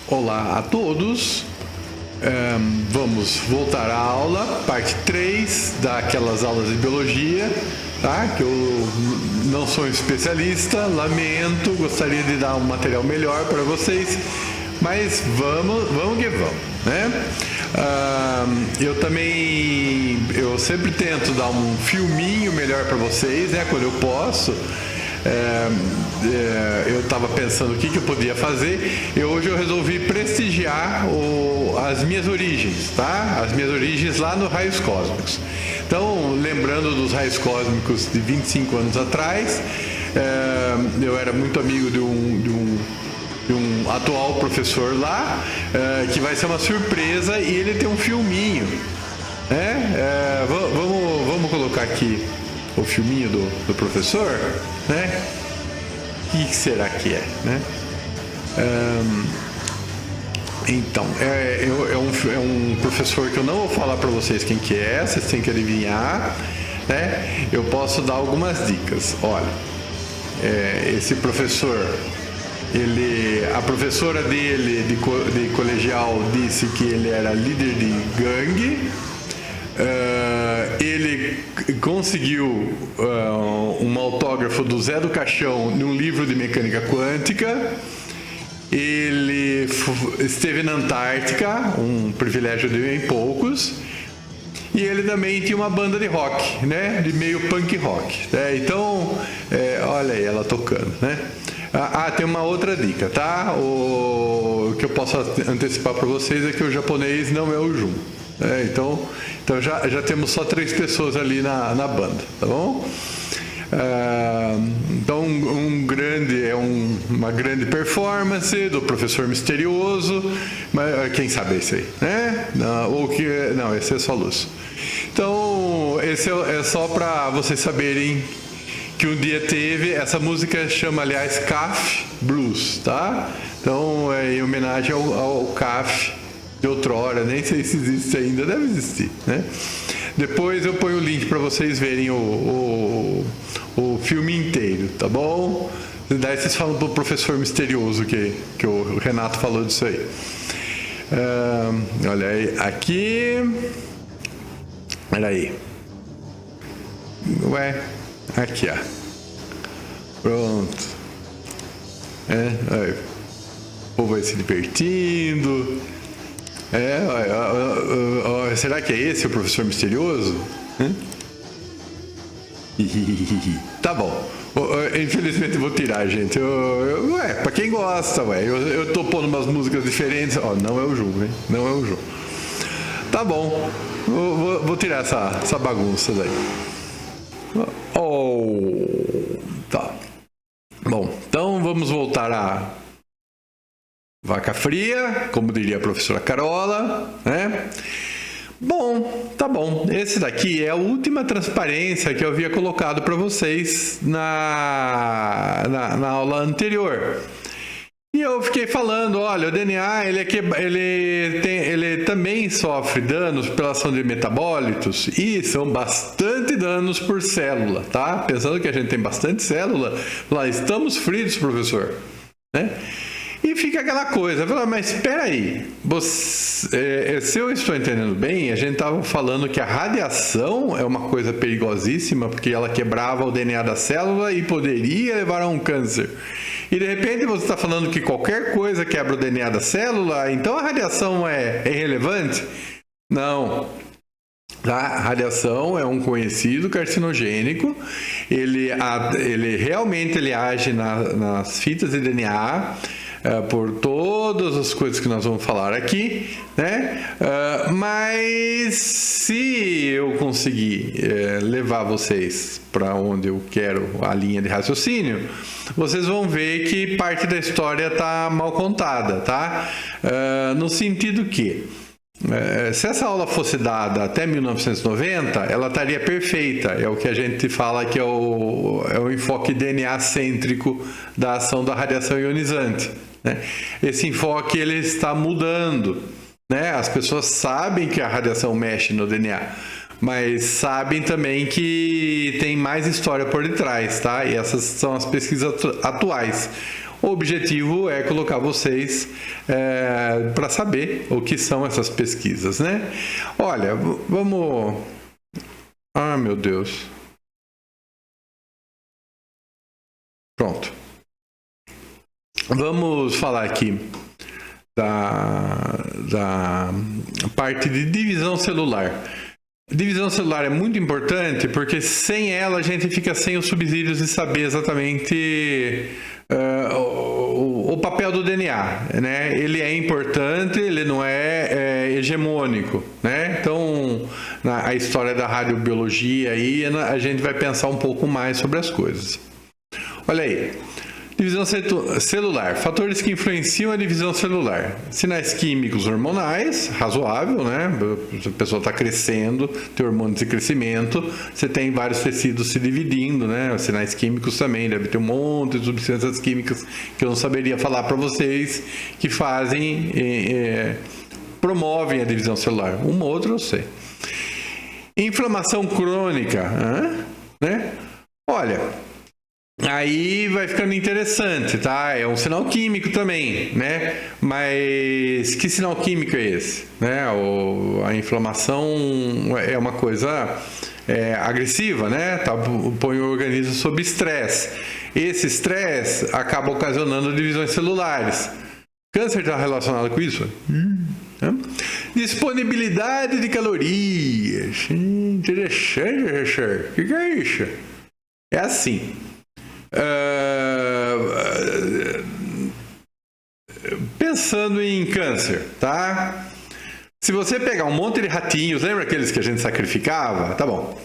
Olá a todos. Vamos voltar à aula, parte 3 daquelas aulas de biologia, tá? Que eu não sou um especialista, lamento, gostaria de dar um material melhor para vocês, mas vamos que vamos, né? Eu sempre tento dar um filminho melhor para vocês, né? Quando eu posso. Eu estava pensando o que eu podia fazer e hoje eu resolvi prestigiar as minhas origens, tá? As minhas origens lá no Raios Cósmicos. Então, lembrando dos Raios Cósmicos de 25 anos atrás, eu era muito amigo de um atual professor lá, que vai ser uma surpresa, e ele tem um filminho, né? Vamos colocar aqui o filminho do professor, né? O que será que é, né? Então, é um professor que eu não vou falar para vocês quem que é, vocês têm que adivinhar, né? Eu posso dar algumas dicas. Olha, esse professor, a professora dele de colegial disse que ele era líder de gangue. Ele conseguiu um autógrafo do Zé do Caixão num livro de mecânica quântica. Ele esteve na Antártica, um privilégio de bem poucos. E ele também tinha uma banda de rock, né? De meio punk rock, né? Então, olha aí ela tocando, né? Tem uma outra dica, tá? O que eu posso antecipar para vocês é que o japonês não é o Jun. Então já temos só 3 pessoas ali na banda, tá bom? Então uma grande performance do professor misterioso, mas quem sabe esse aí, né? Não, esse é só luz. Então esse é só para vocês saberem que um dia teve, essa música chama, aliás, CAF Blues, tá? Então é em homenagem ao CAF de outrora, nem sei se existe ainda, deve existir, né? Depois eu ponho o link para vocês verem o filme inteiro, tá bom? Daí vocês falam pro professor misterioso que o Renato falou disso aí. Olha aí, aqui. Olha aí. Ué, aqui, ó. Pronto. Aí. O povo vai se divertindo. Será que é esse o professor misterioso? Tá bom. Infelizmente eu vou tirar, gente. Pra quem gosta, eu tô pondo umas músicas diferentes. Não é o jogo, hein? Não é o jogo. Tá bom. Vou tirar essa bagunça daí. Tá. Bom, então vamos voltar a vaca fria, como diria a professora Carola, né? Bom, tá bom. Esse daqui é a última transparência que eu havia colocado para vocês na aula anterior. E eu fiquei falando, olha, o DNA ele também sofre danos pela ação de metabólitos, e são bastante danos por célula, tá? Pensando que a gente tem bastante célula, lá estamos fritos, professor, né? E fica aquela coisa, mas espera aí, se eu estou entendendo bem, a gente estava falando que a radiação é uma coisa perigosíssima, porque ela quebrava o DNA da célula e poderia levar a um câncer. E de repente você está falando que qualquer coisa quebra o DNA da célula, então a radiação é irrelevante? Não. A radiação é um conhecido carcinogênico, ele realmente age nas fitas de DNA, por todas as coisas que nós vamos falar aqui, né? Mas se eu conseguir levar vocês para onde eu quero a linha de raciocínio, vocês vão ver que parte da história está mal contada, tá? No sentido que se essa aula fosse dada até 1990, ela estaria perfeita. É o que a gente fala que é o enfoque DNA-cêntrico da ação da radiação ionizante, né? Esse enfoque ele está mudando, né? As pessoas sabem que a radiação mexe no DNA, mas sabem também que tem mais história por detrás, tá? E essas são as pesquisas atuais. O objetivo é colocar vocês para saber o que são essas pesquisas, né? Olha, vamos... Ah, meu Deus. Pronto. Vamos falar aqui da parte de divisão celular. Divisão celular é muito importante porque sem ela a gente fica sem os subsídios de saber exatamente o papel do DNA, né? Ele é importante, ele não é hegemônico, né? Então, a história da radiobiologia aí, a gente vai pensar um pouco mais sobre as coisas. Olha aí. Divisão celular. Fatores que influenciam a divisão celular. Sinais químicos hormonais, razoável, né? A pessoa está crescendo, tem hormônios de crescimento, você tem vários tecidos se dividindo, né? Os sinais químicos também, deve ter um monte de substâncias químicas que eu não saberia falar para vocês, que fazem, promovem a divisão celular. Uma ou outra eu sei. Inflamação crônica, né? Olha... Aí vai ficando interessante, tá? É um sinal químico também, né? Mas que sinal químico é esse? Né? A inflamação é uma coisa agressiva, né? Põe o organismo sob estresse. Esse estresse acaba ocasionando divisões celulares. Câncer está relacionado com isso? Né? Disponibilidade de calorias. Interessante, Richard. O que é isso? É assim. Pensando em câncer, tá? Se você pegar um monte de ratinhos, lembra aqueles que a gente sacrificava? Tá bom.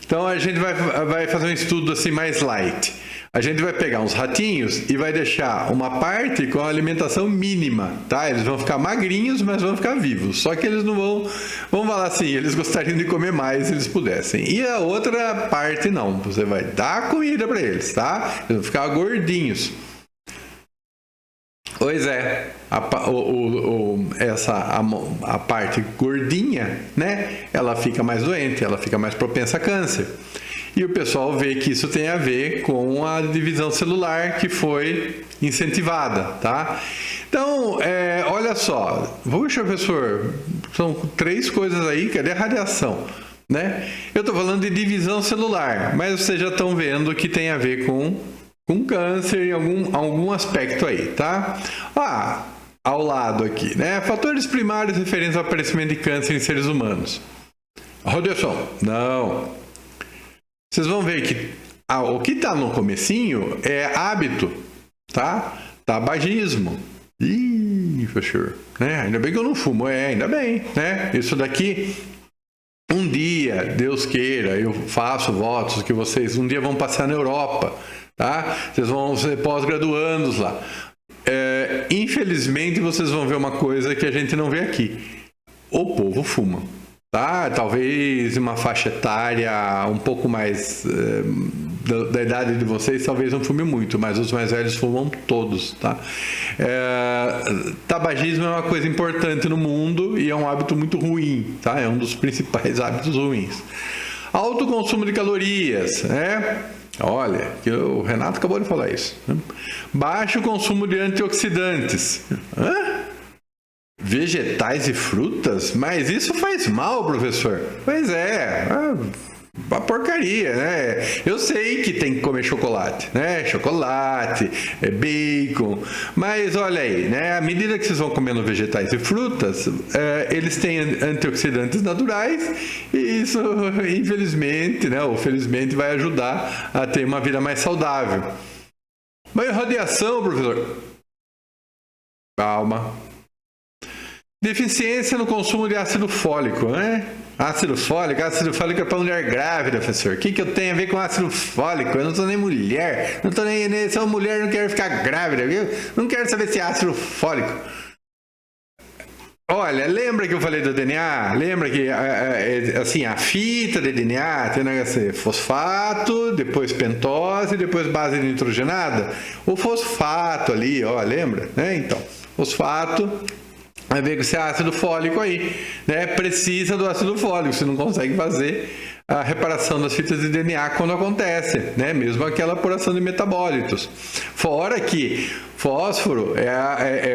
Então a gente vai fazer um estudo assim mais light. A gente vai pegar uns ratinhos e vai deixar uma parte com a alimentação mínima, tá? Eles vão ficar magrinhos, mas vão ficar vivos. Só que eles não vão... Vamos falar assim, eles gostariam de comer mais se eles pudessem. E a outra parte não. Você vai dar comida para eles, tá? Eles vão ficar gordinhos. Pois é, a parte gordinha, né? Ela fica mais doente, ela fica mais propensa a câncer. E o pessoal vê que isso tem a ver com a divisão celular que foi incentivada, tá? Então, olha só, puxa, professor, são 3 coisas aí, cadê a radiação? Né? Eu estou falando de divisão celular, mas vocês já estão vendo que tem a ver com câncer em algum aspecto aí, tá? Ao lado aqui, né? Fatores primários referentes ao aparecimento de câncer em seres humanos. Radiação, não. Vocês vão ver que o que está no comecinho é hábito, tá? Tabagismo. Ih, professor, né? Ainda bem que eu não fumo, ainda bem, né? Isso daqui, um dia, Deus queira, eu faço votos que vocês um dia vão passar na Europa, tá? Vocês vão ser pós-graduandos lá. Infelizmente, vocês vão ver uma coisa que a gente não vê aqui. O povo fuma. Tá? Talvez uma faixa etária um pouco mais da idade de vocês, talvez não fume muito, mas os mais velhos fumam todos, tá? Tabagismo é uma coisa importante no mundo e é um hábito muito ruim, tá? É um dos principais hábitos ruins. Alto consumo de calorias, né? Olha, que o Renato acabou de falar isso. Né? Baixo consumo de antioxidantes. Vegetais e frutas? Mas isso faz mal, professor. Pois é, uma porcaria, né? Eu sei que tem que comer chocolate, né? Chocolate, bacon, mas olha aí, né? À medida que vocês vão comendo vegetais e frutas, eles têm antioxidantes naturais e isso, infelizmente, né? Ou felizmente, vai ajudar a ter uma vida mais saudável. Mas radiação, professor? Calma. Deficiência no consumo de ácido fólico, né? Ácido fólico é para mulher grávida, professor. O que eu tenho a ver com ácido fólico? Eu não sou nem mulher, não tô nem sou mulher, não quero ficar grávida, viu? Não quero saber se é ácido fólico. Olha, lembra que eu falei do DNA? Lembra que assim, a fita de DNA tem fosfato, depois pentose, depois base nitrogenada? O fosfato ali, ó, lembra? Né? Então, fosfato vai ver que esse ácido fólico aí, né? Precisa do ácido fólico, você não consegue fazer a reparação das fitas de DNA quando acontece, né? Mesmo aquela apuração de metabólitos. Fora que fósforo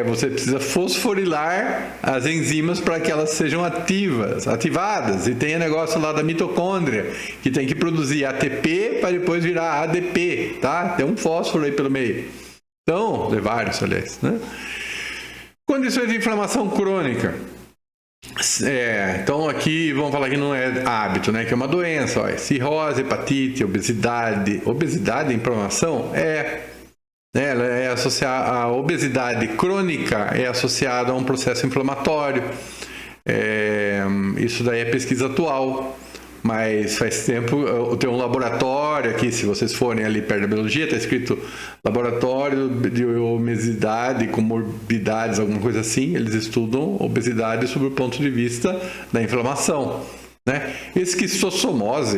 você precisa fosforilar as enzimas para que elas sejam ativadas. E tem o negócio lá da mitocôndria, que tem que produzir ATP para depois virar ADP, tá? Tem um fósforo aí pelo meio. Então, de vários, aliás, né? Condições de inflamação crônica. Então aqui vamos falar que não é hábito, né? Que é uma doença, ó, cirrose, hepatite, obesidade. Obesidade, inflamação ela é associada, a obesidade crônica é associada a um processo inflamatório. Isso daí é pesquisa atual, mas faz tempo. Tem um laboratório aqui, se vocês forem ali perto da biologia, está escrito laboratório de obesidade, comorbidades, alguma coisa assim. Eles estudam obesidade sob o ponto de vista da inflamação, né? Esquistossomose,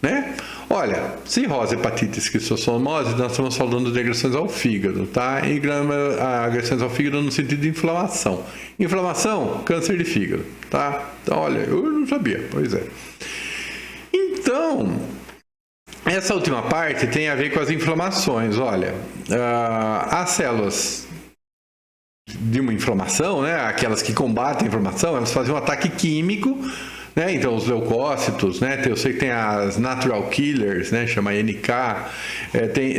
né? Olha, cirrose, hepatite, esquistossomose, nós estamos falando de agressões ao fígado, tá? E agressões ao fígado no sentido de inflamação. Inflamação, câncer de fígado, tá? Então, olha, eu não sabia, pois é. Então, essa última parte tem a ver com as inflamações. Olha, as células de uma inflamação, né? Aquelas que combatem a inflamação, elas fazem um ataque químico, né? Então, os leucócitos, né? Eu sei que tem as natural killers, né? Chama NK,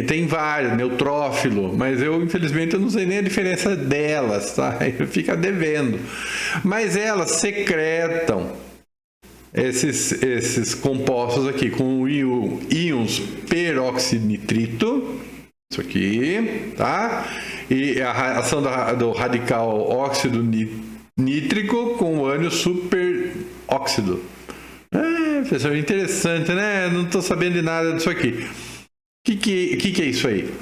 tem vários, neutrófilo, mas infelizmente, eu não sei nem a diferença delas, tá? Fica devendo. Mas elas secretam esses compostos aqui com íons peroxinitrito, isso aqui, tá? E a ação do radical óxido nítrico com o ânion superóxido. Professor, interessante, né? Não estou sabendo de nada disso aqui. O que é isso aí?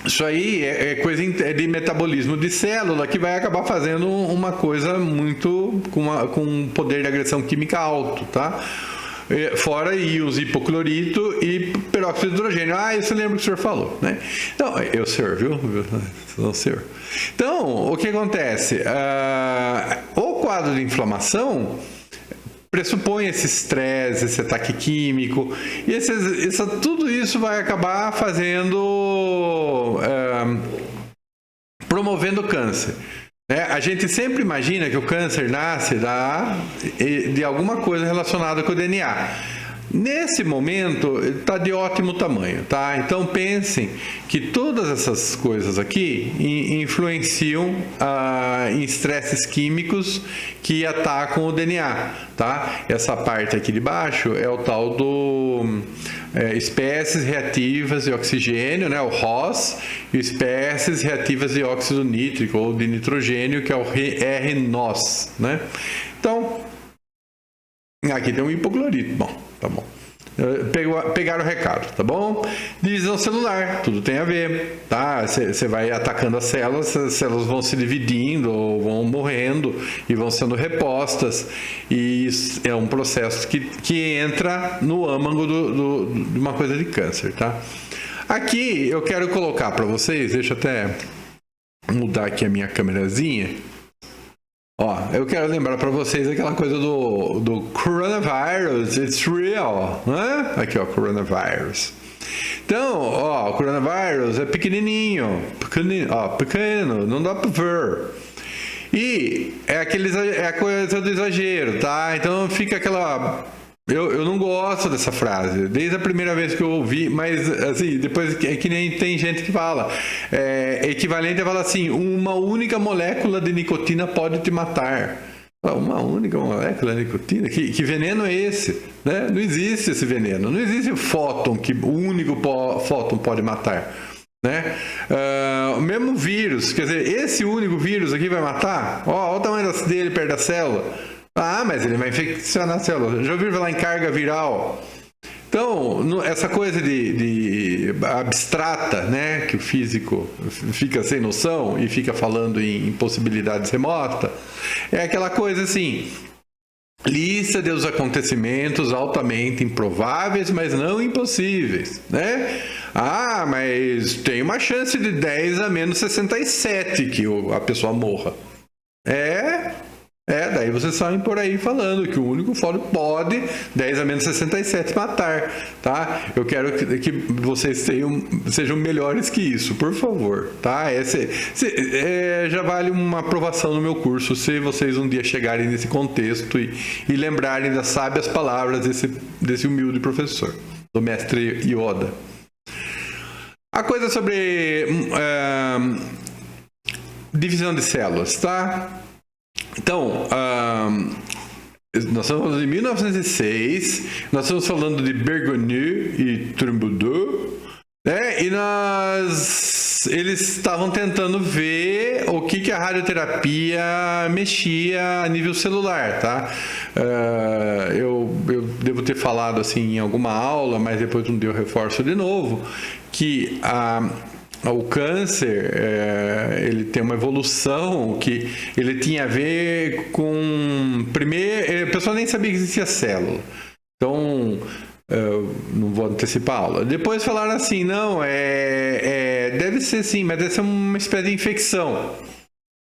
Isso aí é coisa de metabolismo de célula que vai acabar fazendo uma coisa muito com um poder de agressão química alto, tá? Fora íons hipoclorito e peróxido de hidrogênio. Isso eu lembro que o senhor falou, né? Então, senhor, viu? Não, senhor. Então, o que acontece? O quadro de inflamação pressupõe esse estresse, esse ataque químico, e tudo isso vai acabar promovendo câncer. A gente sempre imagina que o câncer nasce de alguma coisa relacionada com o DNA. Nesse momento, está de ótimo tamanho, tá? Então, pensem que todas essas coisas aqui influenciam em estresses químicos que atacam o DNA, tá? Essa parte aqui de baixo é o tal do espécies reativas de oxigênio, né? O ROS, e espécies reativas de óxido nítrico ou de nitrogênio, que é o RNOS, né? Então, aqui tem um hipoclorito. Bom, tá bom. Pegaram o recado, tá bom? Divisão celular, tudo tem a ver, tá? Você vai atacando as células vão se dividindo ou vão morrendo e vão sendo repostas. E isso é um processo que entra no âmago de uma coisa de câncer, tá? Aqui eu quero colocar para vocês, deixa eu até mudar aqui a minha câmerazinha. Eu quero lembrar para vocês aquela coisa do coronavirus, it's real, né? Aqui, coronavirus. Então, o coronavirus é pequenininho, pequeno, não dá para ver. E é a coisa do exagero, tá? Então fica aquela... Eu não gosto dessa frase, desde a primeira vez que eu ouvi, mas assim, depois é que nem tem gente que fala. Equivalente a falar assim, uma única molécula de nicotina pode te matar. Uma única molécula de nicotina? Que veneno é esse? Né? Não existe esse veneno, não existe o fóton, que o único fóton pode matar. Né? O mesmo vírus, quer dizer, esse único vírus aqui vai matar? Olha o tamanho dele perto da célula. Mas ele vai infeccionar a célula. Já ouviram falar em carga viral? Então, essa coisa de abstrata, né, que o físico fica sem noção e fica falando em possibilidades remotas, é aquela coisa assim, lista dos acontecimentos altamente improváveis, mas não impossíveis, né? Mas tem uma chance de 10 a menos 67 que a pessoa morra. Daí vocês saem por aí falando que o único fórum pode 10 a menos 67 matar, tá? Eu quero que vocês sejam melhores que isso, por favor, tá? Já vale uma aprovação no meu curso se vocês um dia chegarem nesse contexto e lembrarem das sábias palavras desse humilde professor, do mestre Yoda. A coisa sobre divisão de células, tá? Então, nós estamos falando de 1906, nós estamos falando de Bergonieu e Trumbudo, né? E eles estavam tentando ver o que a radioterapia mexia a nível celular, tá? Eu devo ter falado assim em alguma aula, mas depois um dia eu reforço de novo, que o câncer, ele tem uma evolução que ele tinha a ver com... Primeiro, a pessoa nem sabia que existia célula. Então, não vou antecipar a aula. Depois falaram assim, não, deve ser sim, mas deve ser uma espécie de infecção,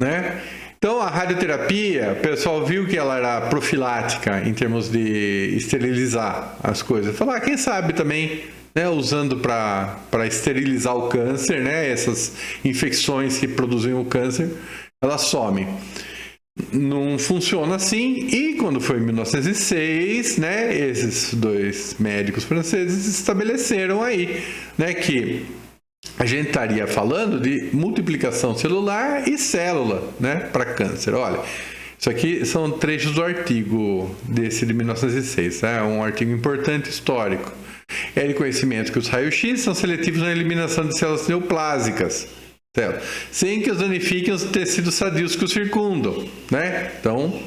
né? Então, a radioterapia, o pessoal viu que ela era profilática em termos de esterilizar as coisas. Falaram, quem sabe também... Né, usando para esterilizar o câncer, né, essas infecções que produzem o câncer, elas somem. Não funciona assim, e quando foi em 1906, né, esses dois médicos franceses estabeleceram aí, né, que a gente estaria falando de multiplicação celular e célula, né, para câncer. Olha, isso aqui são trechos do artigo desse de 1906, tá? É um artigo importante histórico. É de conhecimento que os raios-x são seletivos na eliminação de células neoplásicas, certo? Sem que os danifiquem os tecidos sadios que os circundam, né? Então,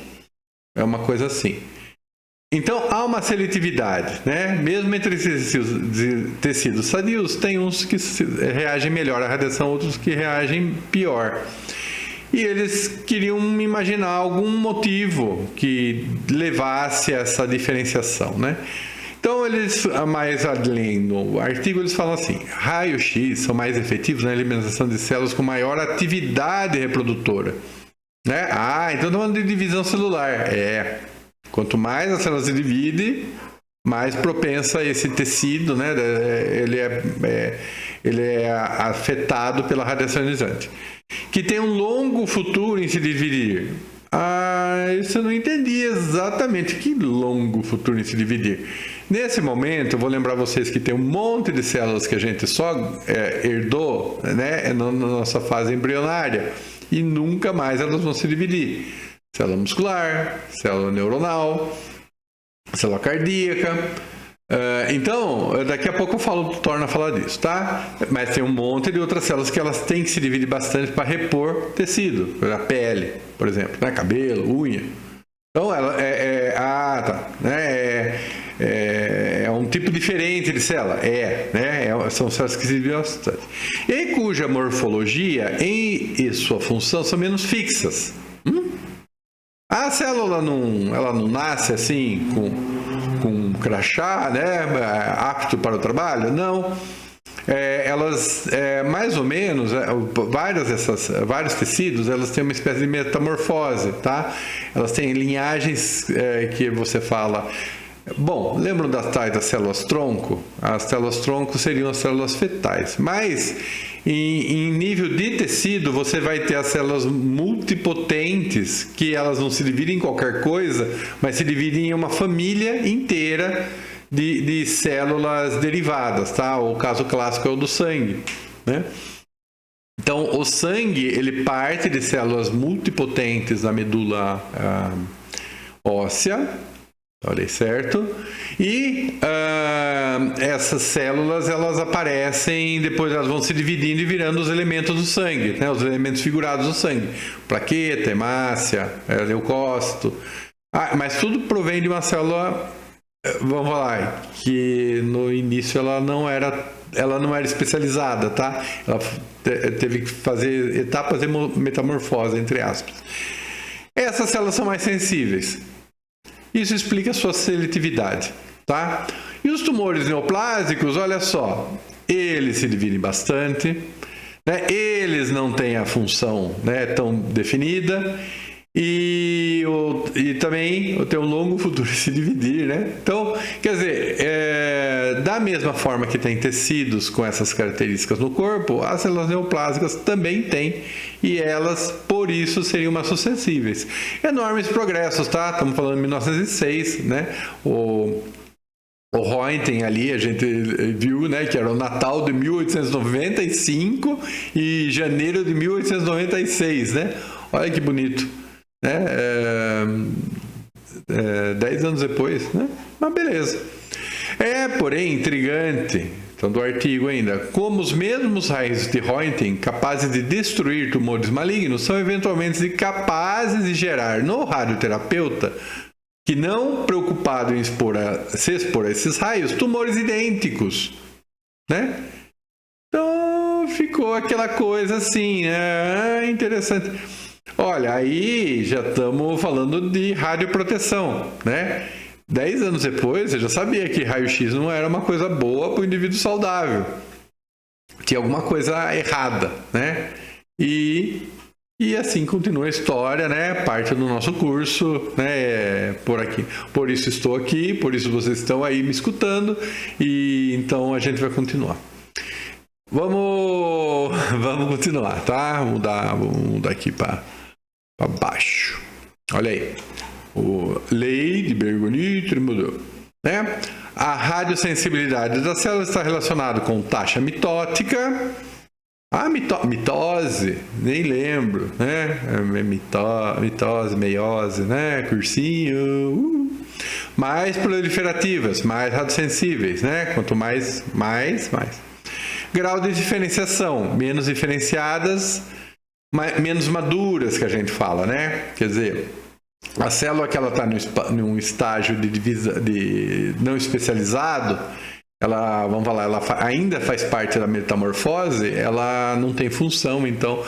é uma coisa assim. Então, há uma seletividade, né? Mesmo entre esses tecidos sadios, tem uns que reagem melhor à radiação, outros que reagem pior. E eles queriam imaginar algum motivo que levasse a essa diferenciação, né? Então, eles, mais além no artigo, eles falam assim, raios-x são mais efetivos na eliminação de células com maior atividade reprodutora, né? Então estamos falando de divisão celular. Quanto mais a célula se divide, mais propensa esse tecido, né? Ele é afetado pela radiação ionizante. Que tem um longo futuro em se dividir. Isso eu não entendi exatamente. Que longo futuro em se dividir? Nesse momento, eu vou lembrar vocês que tem um monte de células que a gente só herdou, né, na nossa fase embrionária, e nunca mais elas vão se dividir. Célula muscular, célula neuronal, célula cardíaca. Então, daqui a pouco eu torno a falar disso, tá? Mas tem um monte de outras células que elas têm que se dividir bastante para repor tecido, a pele, por exemplo, né? Cabelo, unha. Então, ela é um tipo diferente de célula, né? São células que se dividem bastante. E cuja morfologia e sua função são menos fixas. A célula ela não nasce assim com um crachá, né, apto para o trabalho? Não. Elas, mais ou menos, vários tecidos, elas têm uma espécie de metamorfose, tá? Elas têm linhagens que você fala... Bom, lembram das tais das células-tronco? As células-tronco seriam as células fetais, mas em nível de tecido você vai ter as células multipotentes, que elas não se dividem em qualquer coisa, mas se dividem em uma família inteira de células derivadas, tá? O caso clássico é o do sangue, né? Então, o sangue, ele parte de células multipotentes na medula óssea, olha certo? E essas células, elas aparecem, depois elas vão se dividindo e virando os elementos do sangue, né? Os elementos figurados do sangue. Plaqueta, hemácia, leucócito. Mas tudo provém de uma célula, vamos falar, que no início ela não era especializada, tá? Ela teve que fazer etapas de metamorfose, entre aspas. Essas células são mais sensíveis. Isso explica a sua seletividade, tá? E os tumores neoplásicos, olha só, eles se dividem bastante, né? Eles não têm a função, né, tão definida, e e também tem um longo futuro se dividir, né? Então, quer dizer, da mesma forma que tem tecidos com essas características no corpo, as células neoplásicas também têm, e elas, por isso, seriam mais suscetíveis. Enormes progressos, tá? Estamos falando de 1906, né? O Röntgen ali, a gente viu, né, que era o Natal de 1895 e janeiro de 1896, né? Olha que bonito, né? 10 anos depois, né? Mas beleza. Porém, intrigante, então do artigo ainda, como os mesmos raios de Röntgen capazes de destruir tumores malignos são eventualmente capazes de gerar no radioterapeuta, que não preocupado em se expor a esses raios, tumores idênticos, né? Então ficou aquela coisa assim, interessante. Olha, aí já estamos falando de radioproteção, né? 10 anos depois, eu já sabia que raio-x não era uma coisa boa para o indivíduo saudável. Tinha alguma coisa errada, né? E assim continua a história, né? Parte do nosso curso, né? Por aqui. Por isso estou aqui, por isso vocês estão aí me escutando. E então a gente vai continuar. Vamos continuar, tá? Vamos mudar aqui para baixo. Olha aí. Lei de Bergoglio mudou, né? A radiosensibilidade das células está relacionada com taxa mitótica. Mitose, nem lembro, né? Mitose, meiose, né? Cursinho. Mais proliferativas, mais radiosensíveis, né? Quanto mais. Grau de diferenciação, menos diferenciadas, menos maduras, que a gente fala, né? Quer dizer, a célula que ela está num estágio de não especializado, ela, vamos falar, ela ainda faz parte da metamorfose, ela não tem função, então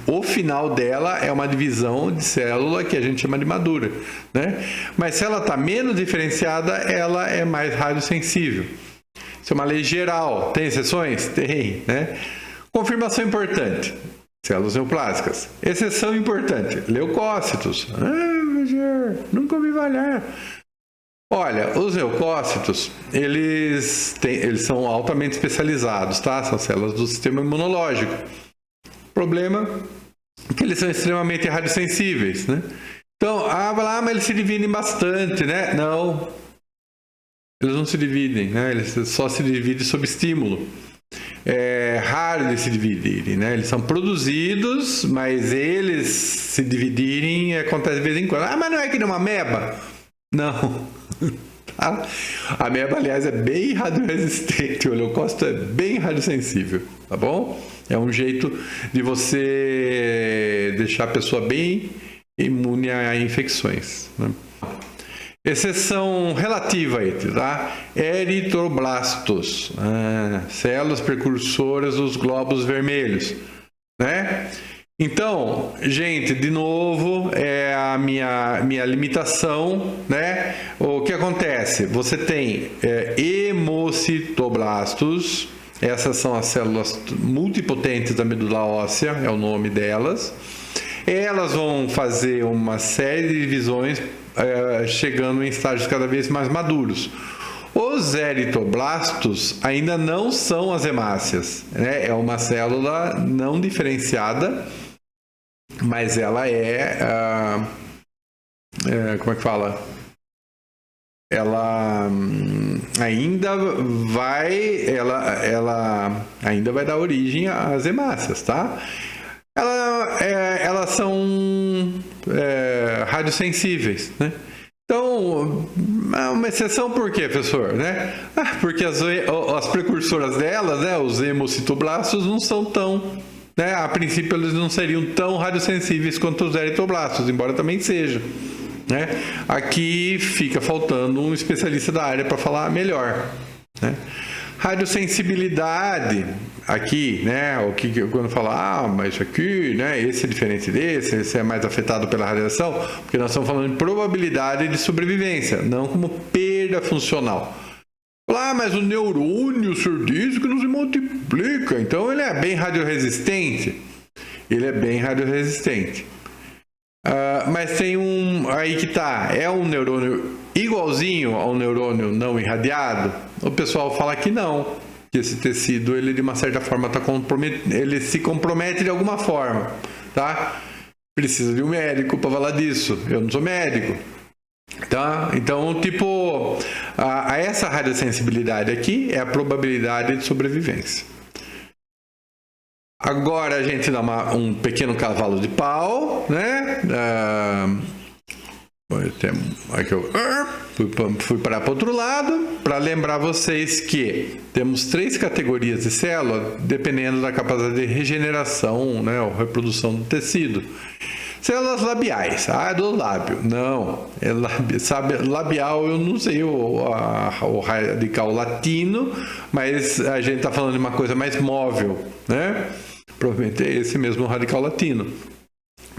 o final dela é uma divisão de célula que a gente chama de madura, né? Mas se ela está menos diferenciada, ela é mais radiosensível. Isso é uma lei geral. Tem exceções? Tem, né? Confirmação importante. Células neoplásicas. Exceção importante. Leucócitos. Nunca ouvi falar. Olha, os leucócitos, eles são altamente especializados, tá? São células do sistema imunológico. Problema é que eles são extremamente radiosensíveis, né? Então, mas eles se dividem bastante, né? Não. Eles não se dividem, né? Eles só se dividem sob estímulo. É raro eles se dividirem, né? Eles são produzidos, mas eles se dividirem acontece de vez em quando. Mas não é que nem uma ameba? Não. A ameba, aliás, é bem radioresistente. O leucócito é bem radiosensível, tá bom? É um jeito de você deixar a pessoa bem imune a infecções, né? Exceção relativa aí, tá? Eritroblastos, células precursoras dos glóbulos vermelhos, né? Então, gente, de novo, é a minha limitação, né? O que acontece? Você tem hemocitoblastos, essas são as células multipotentes da medula óssea, é o nome delas. Elas vão fazer uma série de divisões, chegando em estágios cada vez mais maduros. Os eritroblastos ainda não são as hemácias, né? É uma célula não diferenciada, mas ela como é que fala? Ela ainda vai dar origem às hemácias, tá? Elas são radiosensíveis, né? Então, uma exceção por quê, professor? Né? Porque as precursoras delas, né, os hemocitoblastos, não são tão... Né, a princípio, eles não seriam tão radiosensíveis quanto os eritroblastos, embora também sejam. Né? Aqui fica faltando um especialista da área para falar melhor. Né? Radiosensibilidade, aqui, né, quando fala, mas isso aqui, né, esse é diferente desse, esse é mais afetado pela radiação, porque nós estamos falando de probabilidade de sobrevivência, não como perda funcional. Mas o neurônio, o senhor diz que não se multiplica, então ele é bem radioresistente. Ele é bem radioresistente. mas tem aí que tá, é um neurônio igualzinho ao neurônio não irradiado? O pessoal fala que não, que esse tecido, ele de uma certa forma ele se compromete de alguma forma, tá? Precisa de um médico para falar disso, eu não sou médico, tá? Então, tipo, essa radiosensibilidade aqui é a probabilidade de sobrevivência. Agora a gente dá um pequeno cavalo de pau, né? Aqui eu fui parar para outro lado para lembrar vocês que temos 3 categorias de célula dependendo da capacidade de regeneração, né, ou reprodução do tecido. Células labiais, é do lábio. Não, labial eu não sei o radical latino, mas a gente está falando de uma coisa mais móvel, né? Provavelmente é esse mesmo radical latino.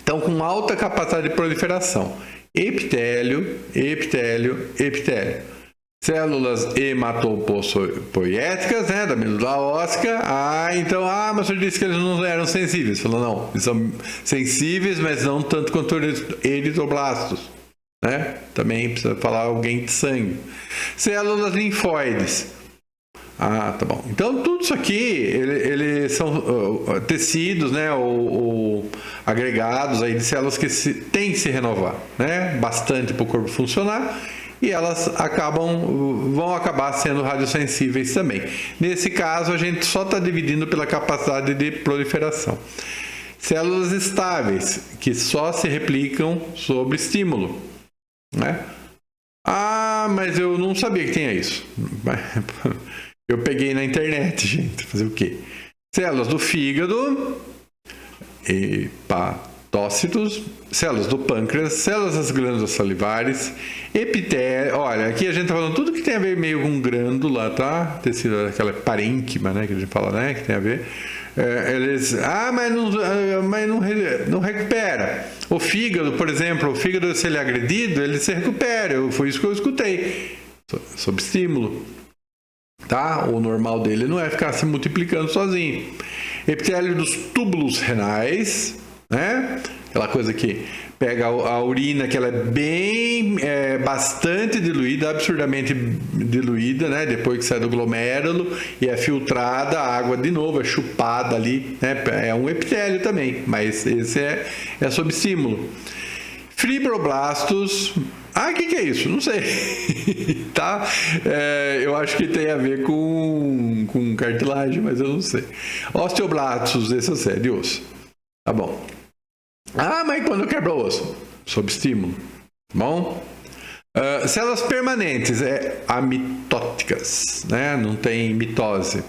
Então, com alta capacidade de proliferação. Epitélio, epitélio, epitélio. Células hematopoieticas, né, da medula óssea. Então, mas você disse que eles não eram sensíveis. Falou, não, eles são sensíveis, mas não tanto quanto eritroblastos, né? Também precisa falar alguém de sangue. Células linfóides. Tá bom. Então, tudo isso aqui, eles são tecidos, né, ou agregados aí de células que têm que se renovar, né, bastante para o corpo funcionar, e elas vão acabar sendo radiosensíveis também. Nesse caso, a gente só está dividindo pela capacidade de proliferação. Células estáveis, que só se replicam sob estímulo, né? Mas eu não sabia que tinha isso. Eu peguei na internet, gente. Fazer o quê? Células do fígado, hepatócitos, células do pâncreas, células das glândulas salivares, epitélio. Olha, aqui a gente tá falando tudo que tem a ver meio com glândula, tá? Tecido, aquela parênquima, né? Que a gente fala, né? Que tem a ver. Mas não recupera. O fígado, por exemplo, se ele é agredido, ele se recupera. Foi isso que eu escutei. Sob estímulo. Tá? O normal dele não é ficar se multiplicando sozinho. Epitélio dos túbulos renais, né? Aquela coisa que pega a urina, que ela é bastante diluída, absurdamente diluída, né? Depois que sai do glomérulo e é filtrada, a água de novo é chupada ali, né? É um epitélio também, mas esse é sob estímulo. Fibroblastos. O que é isso? Não sei. Tá? Eu acho que tem a ver com cartilagem, mas eu não sei. Osteoblastos, esse é de osso. Tá bom. Mas quando quebra o osso? Sob estímulo. Bom? Células permanentes, amitóticas, né? Não tem mitose.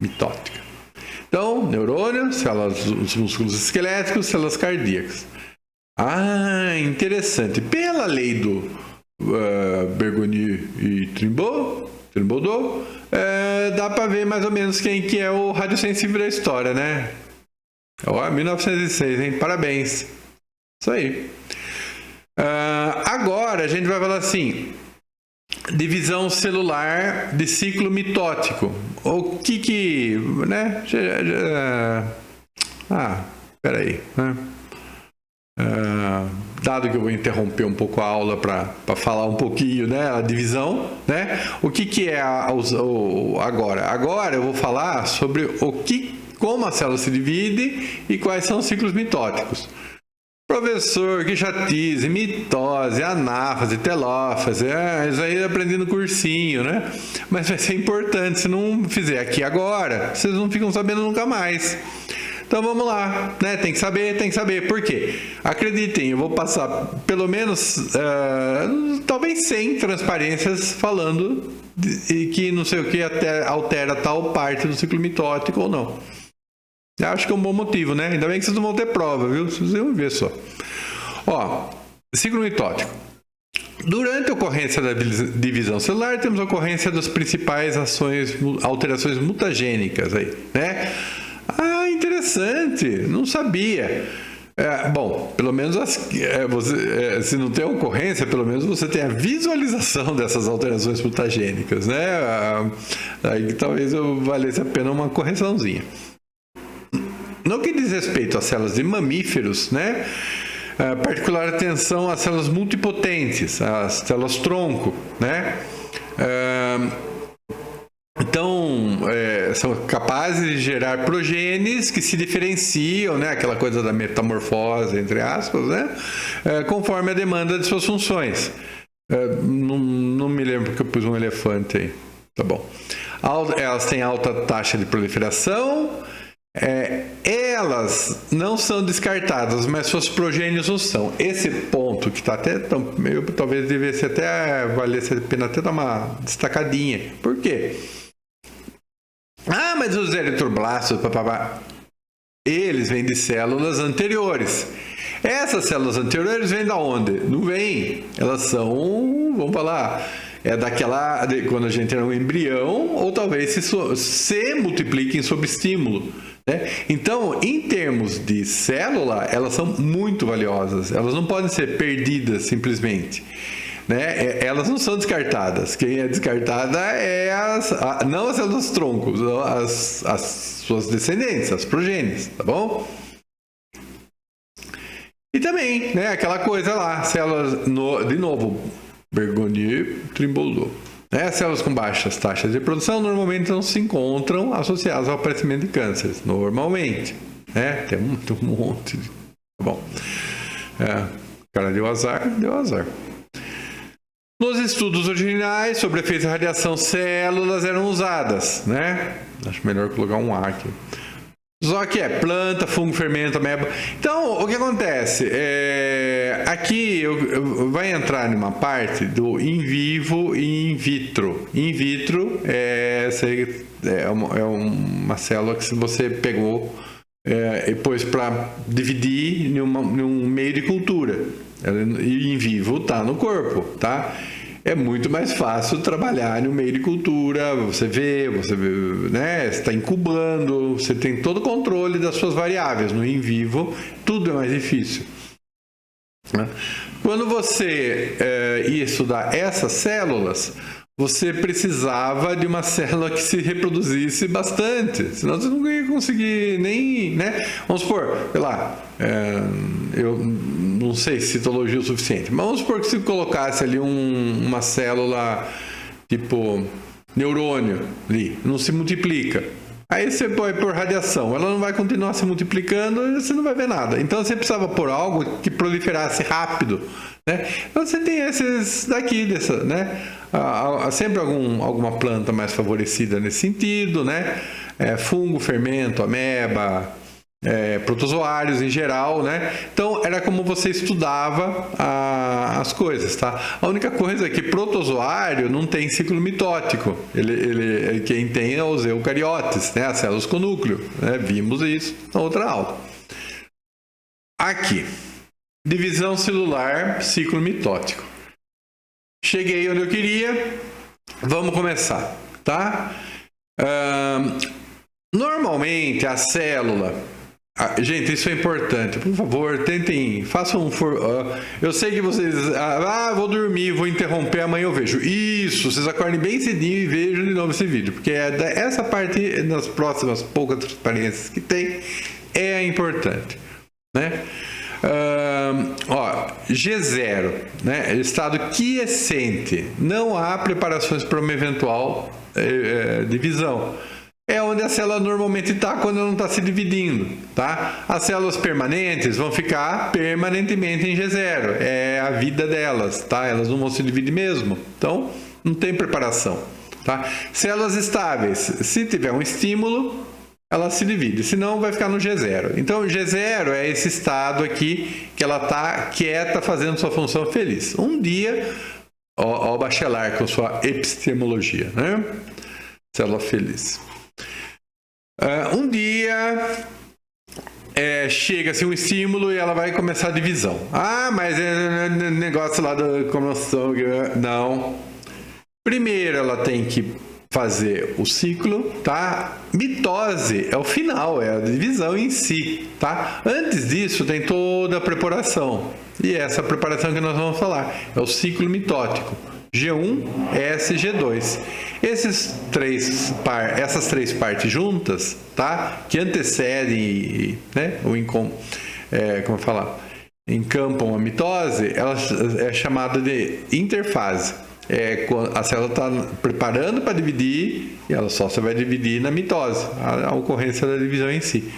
Mitótica. Então, neurônio, células dos músculos esqueléticos, células cardíacas. Interessante. Pela lei do Bergoniu e Trimbaudot, dá para ver mais ou menos quem que é o radiosensível da história, né? 1906, hein? Parabéns. Isso aí. Agora a gente vai falar assim: divisão celular de ciclo mitótico. O que né? Peraí, né? Dado que eu vou interromper um pouco a aula para falar um pouquinho, né, a divisão, né? O que é agora? Agora eu vou falar sobre como a célula se divide e quais são os ciclos mitóticos. Professor, que chatice, mitose, anáfase, telófase, isso aí eu aprendi no cursinho, né? Mas vai ser importante, se não fizer aqui agora, vocês não ficam sabendo nunca mais. Então vamos lá, né? Tem que saber. Por quê? Acreditem, eu vou passar pelo menos, talvez 100 transparências falando que não sei o que altera tal parte do ciclo mitótico ou não. Eu acho que é um bom motivo, né? Ainda bem que vocês não vão ter prova, viu? Vocês vão ver só. Ciclo mitótico. Durante a ocorrência da divisão celular, temos a ocorrência das principais alterações mutagênicas aí, né? Interessante, não sabia. Bom, pelo menos se não tem ocorrência, pelo menos você tem a visualização dessas alterações mutagênicas, né? Aí talvez valesse a pena uma correçãozinha. No que diz respeito às células de mamíferos, né? particular atenção às células multipotentes, às células tronco, né? Então, são capazes de gerar progenes que se diferenciam, né? Aquela coisa da metamorfose, entre aspas, né? Conforme a demanda de suas funções. Não me lembro porque eu pus um elefante aí. Tá bom. Elas têm alta taxa de proliferação. Elas não são descartadas, mas suas progênios não são. Esse ponto que está até talvez devesse até valer a pena até dar uma destacadinha. Por quê? Mas os eritroblastos, eles vêm de células anteriores. Essas células anteriores vêm da onde? Não vêm. Elas são, vamos falar, daquela quando a gente era um embrião, ou talvez se multipliquem sob estímulo. Né? Então, em termos de célula, elas são muito valiosas. Elas não podem ser perdidas simplesmente. Né? Elas não são descartadas. Quem é descartada não as células troncos, as suas descendentes, as progênies, tá bom? E também, né, aquela coisa lá, células, de novo, Bergonier Trimbolot. Células com baixas taxas de produção normalmente não se encontram associadas ao aparecimento de cânceres, normalmente. Né? Tem um monte de... Tá bom. O cara deu azar, deu azar. Nos estudos originais sobre efeitos de radiação, células eram usadas, né? Acho melhor colocar um A aqui. Só que planta, fungo, fermento, ameba. Então, o que acontece? Aqui vai entrar numa parte do in vivo e in vitro. In vitro é uma célula que você pegou e pôs para dividir num meio de cultura. E in vivo está no corpo, tá? É muito mais fácil trabalhar no meio de cultura, você vê, né? Você está incubando, você tem todo o controle das suas variáveis. No in vivo, tudo é mais difícil. Quando você ia estudar essas células, você precisava de uma célula que se reproduzisse bastante, senão você não ia conseguir nem, né? Vamos supor, sei lá, eu não sei se citologia é o suficiente, mas vamos supor que se colocasse ali uma célula tipo neurônio ali, não se multiplica. Aí você põe por radiação, ela não vai continuar se multiplicando e você não vai ver nada. Então você precisava pôr algo que proliferasse rápido. Né? Então você tem esses daqui, né? Há sempre alguma planta mais favorecida nesse sentido, né? Fungo, fermento, ameba, protozoários em geral, né? Então era como você estudava as coisas, tá? A única coisa é que protozoário não tem ciclo mitótico. Quem tem é os eucariotes, né? As células com núcleo, né? Vimos isso na outra aula. Aqui. Divisão celular, ciclo mitótico. Cheguei onde eu queria. Vamos começar, tá? Normalmente a célula... gente, isso é importante. Por favor, tentem, façam eu sei que vocês... vou dormir, vou interromper, amanhã eu vejo. Isso, vocês acordem bem cedinho e vejam de novo esse vídeo. Porque essa parte, nas próximas poucas transparências que tem, é importante, né? G0, né? Estado quiescente, não há preparações para uma eventual divisão. É onde a célula normalmente está quando ela não está se dividindo, tá? As células permanentes vão ficar permanentemente em G0, é a vida delas, tá? Elas não vão se dividir mesmo, então não tem preparação, tá? Células estáveis, se tiver um estímulo, ela se divide, senão vai ficar no G0. Então, G0 é esse estado aqui que ela está quieta, fazendo sua função feliz. Um dia, o Bachelard com sua epistemologia, né? Célula feliz. Um dia, chega-se um estímulo e ela vai começar a divisão. Mas é negócio lá da comoção. Não. Primeiro, ela tem que fazer o ciclo, tá? Mitose é o final, é a divisão em si, tá? Antes disso tem toda a preparação. E essa preparação que nós vamos falar é o ciclo mitótico. G1, S, G2. Essas três partes juntas, tá? Que antecedem, né? Como falar? encampam a mitose, ela é chamada de interfase. Quando a célula está preparando para dividir e ela só vai dividir na mitose, a ocorrência da divisão em si.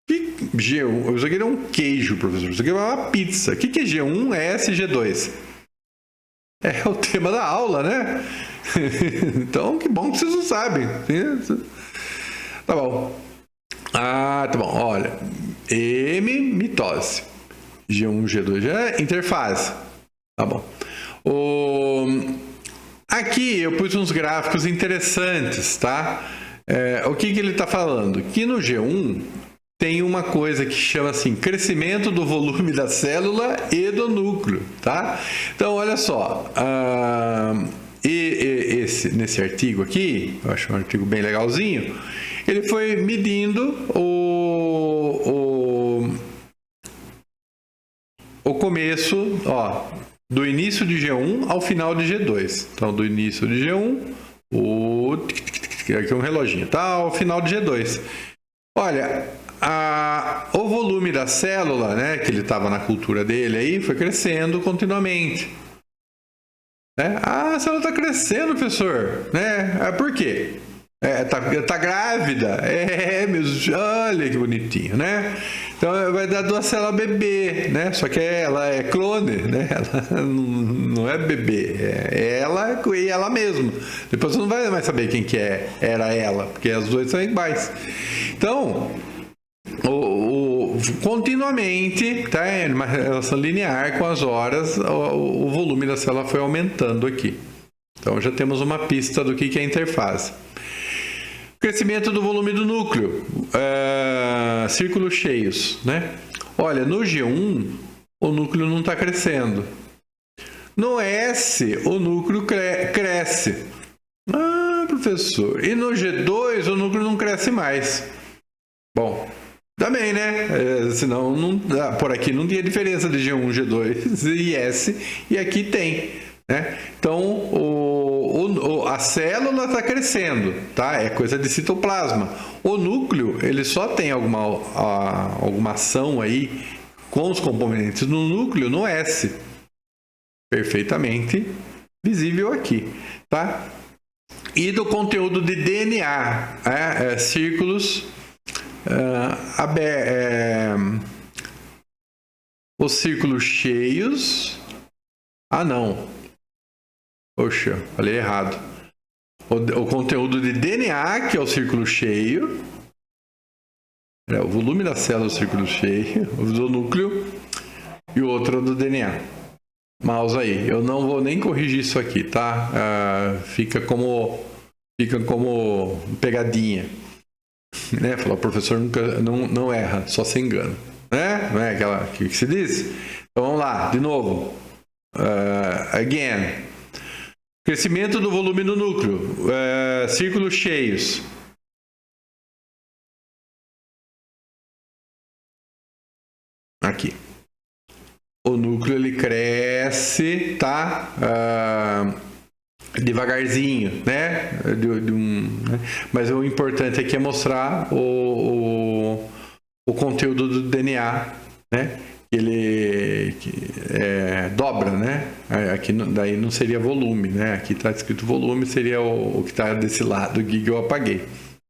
G1, isso aqui é um queijo, professor. Isso aqui é uma pizza. O que é G1, S e G2? É o tema da aula, né? Então, que bom que vocês não sabem. Tá bom. Tá bom. Olha, M, mitose. G1, G2 é interfase. Tá bom. Aqui eu pus uns gráficos interessantes, tá? O que ele está falando? Que no G1 tem uma coisa que chama assim, crescimento do volume da célula e do núcleo, tá? Então, olha só, nesse artigo aqui, eu acho um artigo bem legalzinho, ele foi medindo o começo, ó, do início de G1 ao final de G2. Então, do início de G1, aqui é um reloginho, tá? Ao final de G2. Olha, o volume da célula, né, que ele estava na cultura dele aí, foi crescendo continuamente. Né? A célula está crescendo, professor. Né? Por quê? Tá grávida. Olha que bonitinho, né? Então vai dar 2 células bebê, né? Só que ela é clone, né? Ela não é bebê, é ela e ela mesma. Depois você não vai mais saber quem que era ela, porque as duas são iguais. Então, continuamente, tá? Uma relação linear com as horas, o volume da célula foi aumentando aqui. Então já temos uma pista do que é a interfase. Crescimento do volume do núcleo, círculos cheios, né? Olha, no G1 o núcleo não está crescendo. No S o núcleo cresce. Professor, e no G2 o núcleo não cresce mais. Bom, também, né? Senão por aqui não tinha diferença de G1, G2 e S, e aqui tem, né? Então a célula está crescendo, tá? É coisa de citoplasma. O núcleo, ele só tem alguma ação aí com os componentes do núcleo no S. Perfeitamente visível aqui, tá? E do conteúdo de DNA, círculos os círculos cheios. Não. Poxa, falei errado. O conteúdo de DNA, que é o círculo cheio. O volume da célula, o círculo cheio. O do núcleo. E o outro do DNA. Mouse aí. Eu não vou nem corrigir isso aqui, tá? Fica como pegadinha. Né? Falar, o professor nunca não erra, só se engana. Né? Não é aquela que se diz? Então vamos lá, de novo. Again. Crescimento do volume do núcleo. Círculos cheios. Aqui. O núcleo ele cresce, tá? Devagarzinho, né? Mas o importante aqui é mostrar o conteúdo do DNA, né? Ele dobra, né? Aqui daí não seria volume, né? Aqui está escrito volume, seria o que está desse lado aqui que eu apaguei,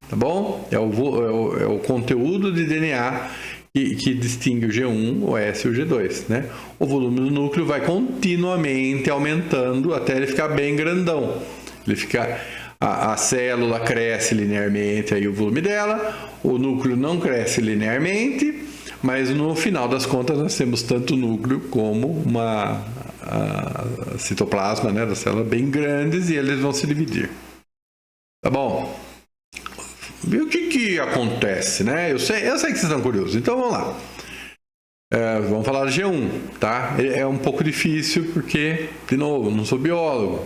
tá bom? É o conteúdo de DNA que distingue o G1, o S e o G2, né? O volume do núcleo vai continuamente aumentando até ele ficar bem grandão. A célula cresce linearmente, aí o volume dela, o núcleo não cresce linearmente, mas no final das contas nós temos tanto o núcleo como a citoplasma, né, da célula bem grandes, e eles vão se dividir. Tá bom? E o que acontece, né? Eu sei que vocês estão curiosos, então vamos lá. Vamos falar de G1, tá? É um pouco difícil porque, de novo, não sou biólogo.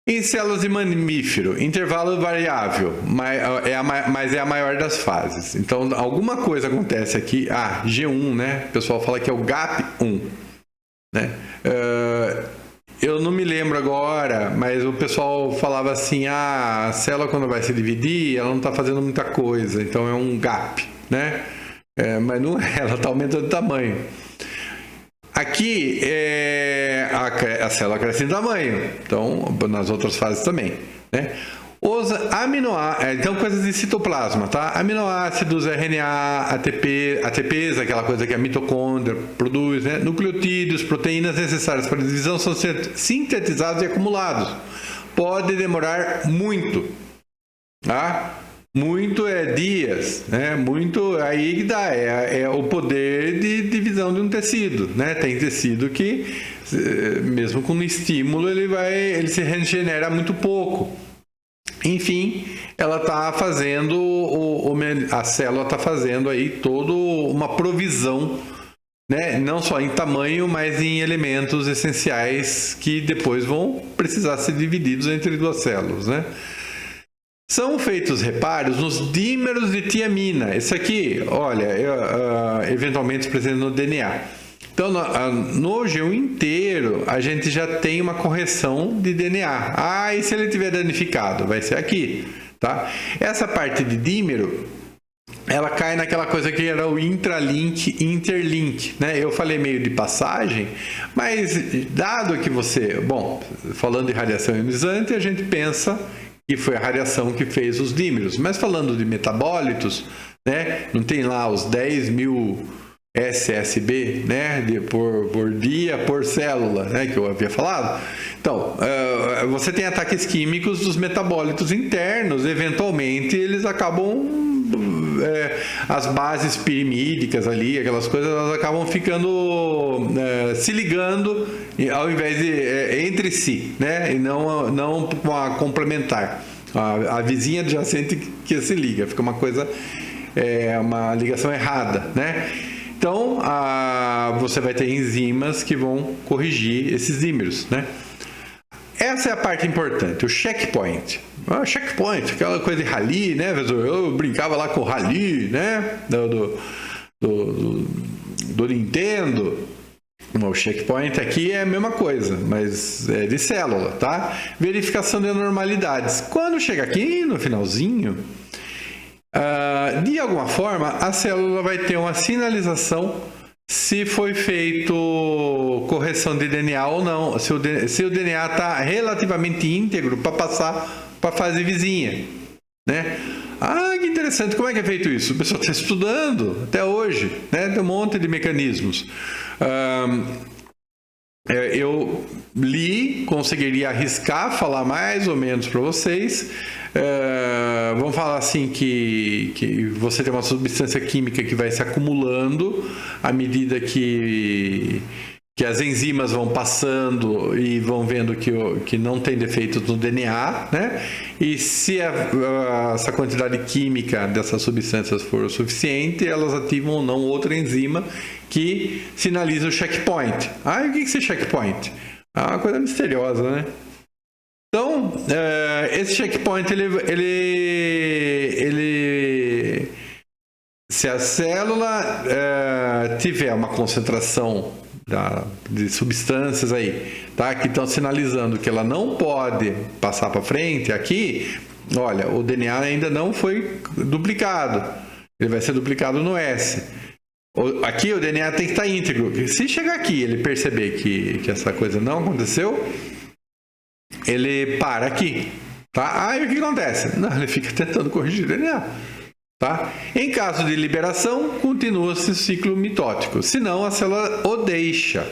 Em células de mamífero, intervalo variável, mas é a maior das fases. Então, alguma coisa acontece aqui. G1, né? O pessoal fala que é o GAP1, né? Eu não me lembro agora, mas o pessoal falava assim, a célula quando vai se dividir, ela não está fazendo muita coisa, então é um gap, né? Mas não é, ela está aumentando de tamanho. aqui a célula cresce em tamanho, então nas outras fases também, né? Os aminoácidos, então coisas de citoplasma, tá? Aminoácidos, RNA, ATPs, aquela coisa que a mitocôndria produz, né? Nucleotídeos, proteínas necessárias para a divisão são sintetizados e acumulados. Pode demorar muito, tá? Muito é dias, né? Muito aí que dá, é o poder de divisão de um tecido, né? Tem tecido que, mesmo com estímulo, ele se regenera muito pouco. Enfim, ela está fazendo, a célula está fazendo aí toda uma provisão, né? Não só em tamanho, mas em elementos essenciais que depois vão precisar ser divididos entre duas células, né? São feitos reparos nos dímeros de tiamina. Esse aqui, olha, eventualmente presente no DNA. Então, no G1 inteiro, a gente já tem uma correção de DNA. E se ele tiver danificado? Vai ser aqui, tá? Essa parte de dímero, ela cai naquela coisa que era o intralink e interlink, né? Eu falei meio de passagem, mas dado que bom, falando de radiação ionizante, a gente pensa que foi a radiação que fez os dímeros. Mas falando de metabólitos, né? Não tem lá os 10.000 SSB, né, por dia, por célula, né, que eu havia falado. Então, você tem ataques químicos dos metabólitos internos, eventualmente eles acabam, as bases pirimídicas ali, aquelas coisas, elas acabam ficando, se ligando, ao invés de, entre si, né, e não com a complementar. A vizinha adjacente que se liga, fica uma coisa, uma ligação errada, né? Então, você vai ter enzimas que vão corrigir esses dímeros, né? Essa é a parte importante, o checkpoint. Checkpoint, aquela coisa de rally, né? Eu brincava lá com o rally, né? Do Nintendo. O checkpoint aqui é a mesma coisa, mas é de célula, tá? Verificação de anormalidades. Quando chega aqui no finalzinho, de alguma forma, a célula vai ter uma sinalização se foi feito correção de DNA ou não, se o DNA está relativamente íntegro para passar para a fase vizinha, né? Que interessante, como é que é feito isso? O pessoal está estudando até hoje, né? Tem um monte de mecanismos. Eu li, conseguiria arriscar, falar mais ou menos para vocês. Vamos falar assim que você tem uma substância química que vai se acumulando à medida que as enzimas vão passando e vão vendo que não tem defeitos no DNA, né? E se essa quantidade química dessas substâncias for suficiente, elas ativam ou não outra enzima que sinaliza o checkpoint. O que é esse checkpoint? É uma coisa misteriosa, né? Então, esse checkpoint, se a célula tiver uma concentração de substâncias aí, tá, que estão sinalizando que ela não pode passar para frente, aqui, olha, o DNA ainda não foi duplicado. Ele vai ser duplicado no S. Aqui o DNA tem que estar íntegro. Se chegar aqui e ele perceber que essa coisa não aconteceu, ele para aqui, tá? E o que acontece? Não, ele fica tentando corrigir o DNA, tá? Em caso de liberação, continua-se o ciclo mitótico. Senão, a célula o deixa,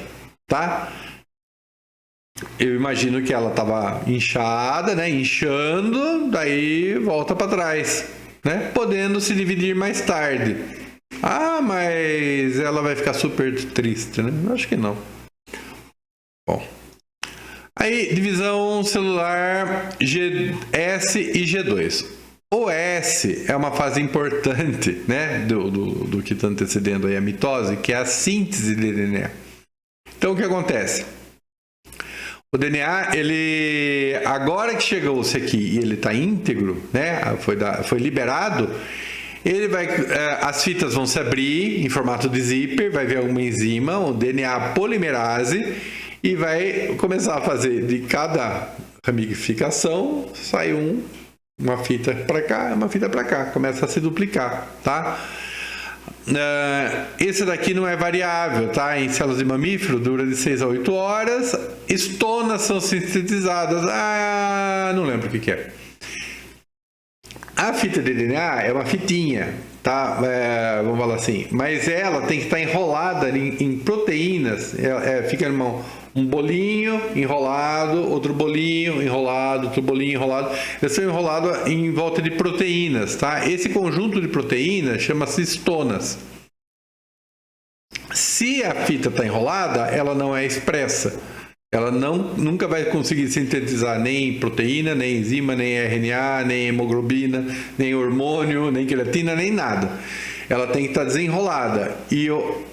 tá? Eu imagino que ela estava inchada, né? Inchando, daí volta para trás, né? Podendo se dividir mais tarde. Mas ela vai ficar super triste, né? Acho que não. Bom. Aí, divisão celular S e G2. O S é uma fase importante, né, do que está antecedendo aí a mitose, que é a síntese de DNA. Então, o que acontece? O DNA, agora que chegou-se aqui e ele está íntegro, né, foi liberado, as fitas vão se abrir em formato de zíper, vai ver alguma enzima, o DNA polimerase, e vai começar a fazer de cada ramificação, sai uma fita para cá, uma fita para cá, começa a se duplicar, tá? Esse daqui não é variável, tá? Em células de mamífero dura de 6 a 8 horas. Estonas são sintetizadas. Não lembro o que é. A fita de DNA é uma fitinha, tá? Vamos falar assim. Mas ela tem que estar enrolada em proteínas. Fica um bolinho enrolado, outro bolinho enrolado, outro bolinho enrolado. Eles são enrolados em volta de proteínas, tá? Esse conjunto de proteínas chama-se estonas. Se a fita está enrolada, ela não é expressa. Ela nunca vai conseguir sintetizar nem proteína, nem enzima, nem RNA, nem hemoglobina, nem hormônio, nem queratina, nem nada. Ela tem que estar desenrolada. E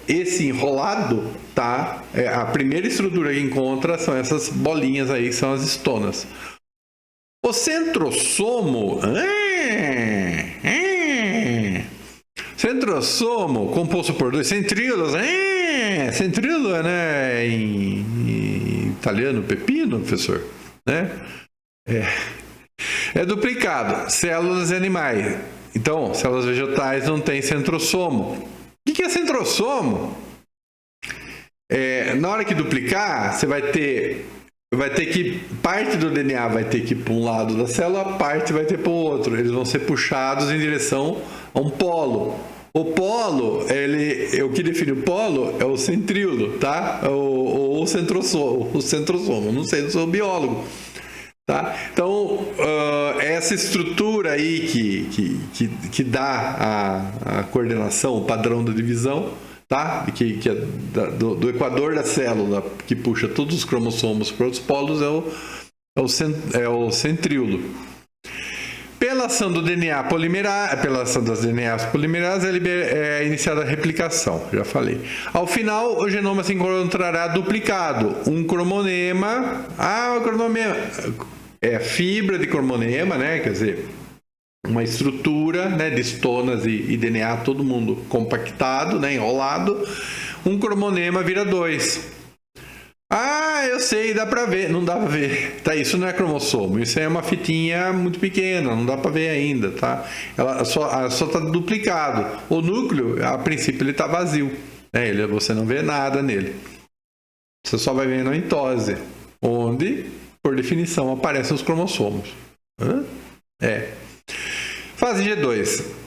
esse enrolado, tá? A primeira estrutura que encontra são essas bolinhas aí, que são as estonas. O centrosomo... Centrosomo, composto por dois centríolos... Centríolo, né? Em italiano, pepino, professor? Né? É duplicado. Células e animais. Então, células vegetais não tem centrosomo. O que é centrosomo? Na hora que duplicar, você vai ter que... Parte do DNA vai ter que ir para um lado da célula, parte vai ter para o outro. Eles vão ser puxados em direção a um polo. O polo, o que define o polo é o centríolo, tá? Ou o centrosomo. Não sei, eu sou biólogo. Tá? Então, essa estrutura aí que dá a coordenação, o padrão da divisão, tá? Que é do equador da célula, que puxa todos os cromossomos para os polos, é o centríolo. Pela ação do DNA polimerase, pela ação das DNAs polimerases, é iniciada a replicação, já falei. Ao final, o genoma se encontrará duplicado. Um cromonema... o cromonema é fibra de cromonema, né? Quer dizer, uma estrutura, né, de estonas e DNA, todo mundo compactado, né, enrolado. Um cromonema vira 2. Eu sei, dá pra ver. Não dá pra ver. Tá, isso não é cromossomo. Isso é uma fitinha muito pequena. Não dá pra ver ainda, tá? Ela só tá duplicado. O núcleo, a princípio, ele tá vazio. Você não vê nada nele. Você só vai ver na mitose, onde, por definição, aparecem os cromossomos. Fase G2.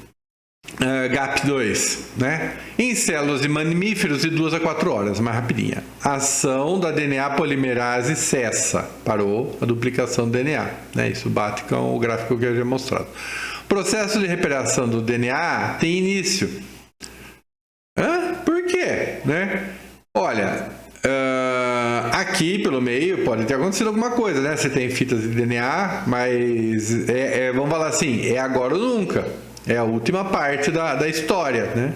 GAP2, né? Em células de mamíferos de 2 a 4 horas, mais rapidinha. A ação da DNA polimerase cessa, parou a duplicação do DNA, né? Isso bate com o gráfico que eu já mostrado. O processo de recuperação do DNA tem início. Por quê? Né? Olha, aqui pelo meio pode ter acontecido alguma coisa, né? Você tem fitas de DNA, mas vamos falar assim, é agora ou nunca. É a última parte da história, né?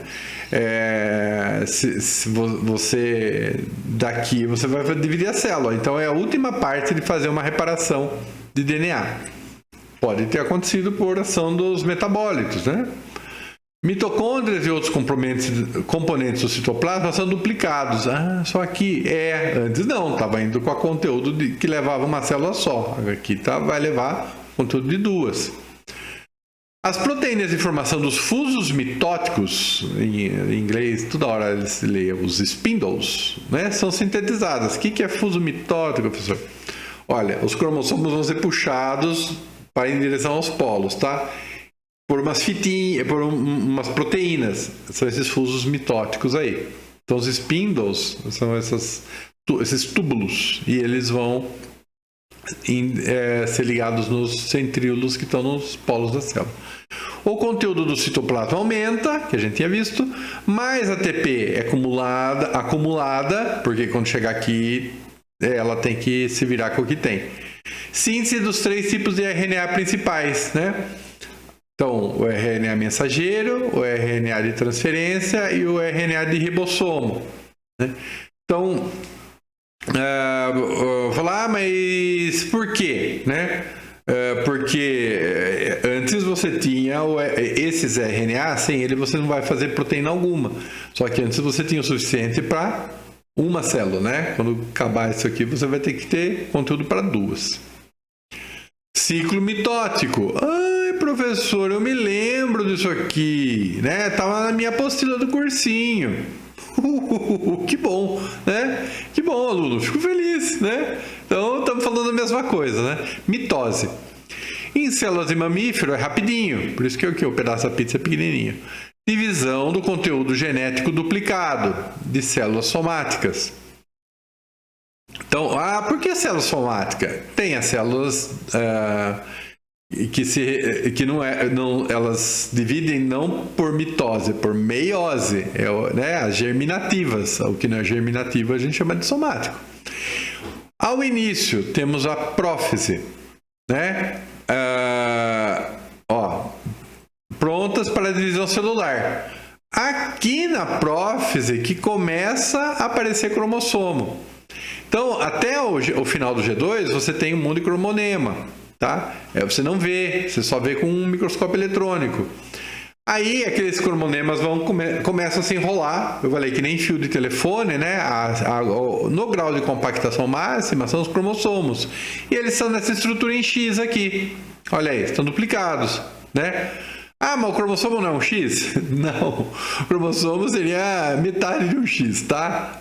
Se você daqui você vai dividir a célula, então é a última parte de fazer uma reparação de DNA. Pode ter acontecido por ação dos metabólitos, né? Mitocôndrias e outros componentes do citoplasma são duplicados. Só aqui antes não, estava indo com a conteúdo que levava uma célula só. Aqui vai levar conteúdo de 2. As proteínas de formação dos fusos mitóticos, em inglês, toda hora eles leem os spindles, né, são sintetizadas. O que é fuso mitótico, professor? Olha, os cromossomos vão ser puxados em direção aos polos, tá? Por umas fitinhas, por umas proteínas. São esses fusos mitóticos aí. Então, os spindles são esses túbulos, e eles vão ser ligados nos centríolos que estão nos polos da célula. O conteúdo do citoplasma aumenta, que a gente tinha visto, mais ATP é acumulada, porque quando chegar aqui ela tem que se virar com o que tem. Síntese dos 3 tipos de RNA principais, né? Então, o RNA mensageiro, o RNA de transferência e o RNA de ribossomo, né? Então, falar, mas por quê, né? Porque antes você tinha esses RNA, sem ele você não vai fazer proteína alguma. Só que antes você tinha o suficiente para uma célula, né? Quando acabar isso aqui, você vai ter que ter conteúdo para 2. Ciclo mitótico. professor, eu me lembro disso aqui, né? Tava na minha apostila do cursinho. Que bom, né? Que bom, aluno, fico feliz, né? Então, estamos falando a mesma coisa, né? Mitose. Em células de mamífero é rapidinho, por isso que o pedaço da pizza é pequenininho. Divisão do conteúdo genético duplicado de células somáticas. Então, por que célula somática? Tem as células que elas dividem não por mitose, por meiose, né? As germinativas. O que não é germinativo a gente chama de somático. Ao início temos a prófise, né? Prontas para a divisão celular. Aqui na prófise que começa a aparecer cromossomo. Então, até o final do G2, você tem um monte de cromonema, tá? Você não vê, você só vê com um microscópio eletrônico. Aí, aqueles cromonemas começam a se enrolar. Eu falei que nem fio de telefone, né? No grau de compactação máxima, são os cromossomos. E eles são nessa estrutura em X aqui. Olha aí, estão duplicados, né? Mas o cromossomo não é um X? Não. O cromossomo seria metade de um X, tá?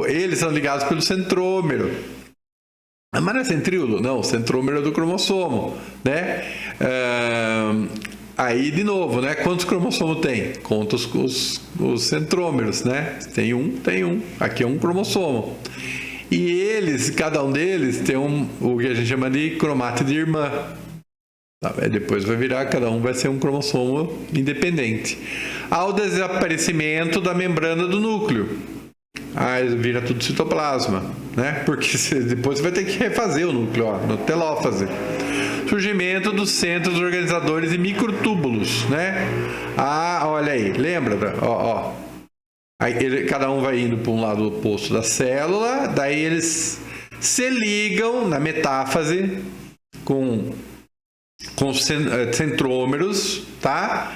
Eles são ligados pelo centrômero. Mas não é centríolo? Não, o centrômero é do cromossomo, né? Aí, de novo, né? Quantos cromossomos tem? Conta os centrômeros, né? Tem um. Aqui é um cromossomo. E cada um deles tem o que a gente chama de cromátide irmã. Depois vai virar, cada um vai ser um cromossomo independente. Ao desaparecimento da membrana do núcleo, vira tudo citoplasma, né? Porque depois você vai ter que refazer o núcleo, no telófase. Surgimento dos centros organizadores e microtúbulos, né? Olha aí, lembra? Aí cada um vai indo para um lado oposto da célula, daí eles se ligam na metáfase com centrômeros, tá?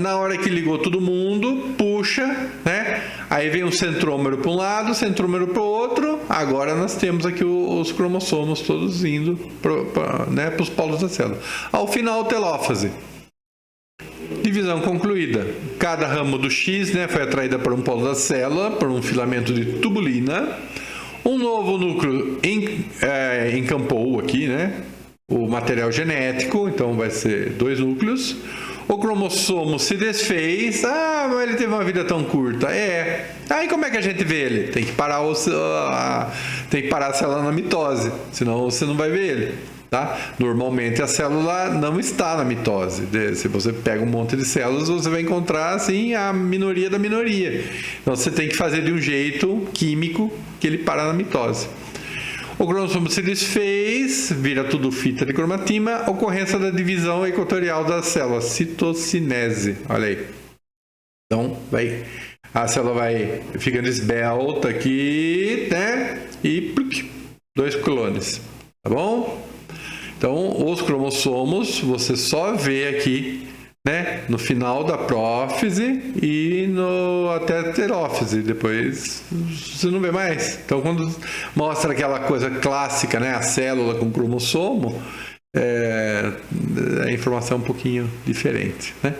Na hora que ligou todo mundo, puxa, né? Aí vem um centrômero para um lado, centrômero para o outro. Agora nós temos aqui os cromossomos todos indo para os polos da célula. Ao final, telófase. Divisão concluída. Cada ramo do X, né, foi atraída por um polo da célula, por um filamento de tubulina. Um novo núcleo encampou aqui, né? O material genético, então vai ser 2 núcleos. O cromossomo se desfez. Mas ele teve uma vida tão curta. Aí como é que a gente vê ele? Tem que parar a célula na mitose, senão você não vai ver ele, tá? Normalmente a célula não está na mitose. Se você pega um monte de células, você vai encontrar assim a minoria da minoria. Então você tem que fazer de um jeito químico que ele para na mitose. O cromossomo se desfez, vira tudo fita de cromatina, ocorrência da divisão equatorial das células, citocinese. Olha aí. Então, a célula vai ficando esbelta aqui, né? E 2 clones, tá bom? Então, os cromossomos você só vê aqui, né? No final da prófise e até a telófise. Depois você não vê mais. Então, quando mostra aquela coisa clássica, né? A célula com cromossomo, a informação é um pouquinho diferente, né?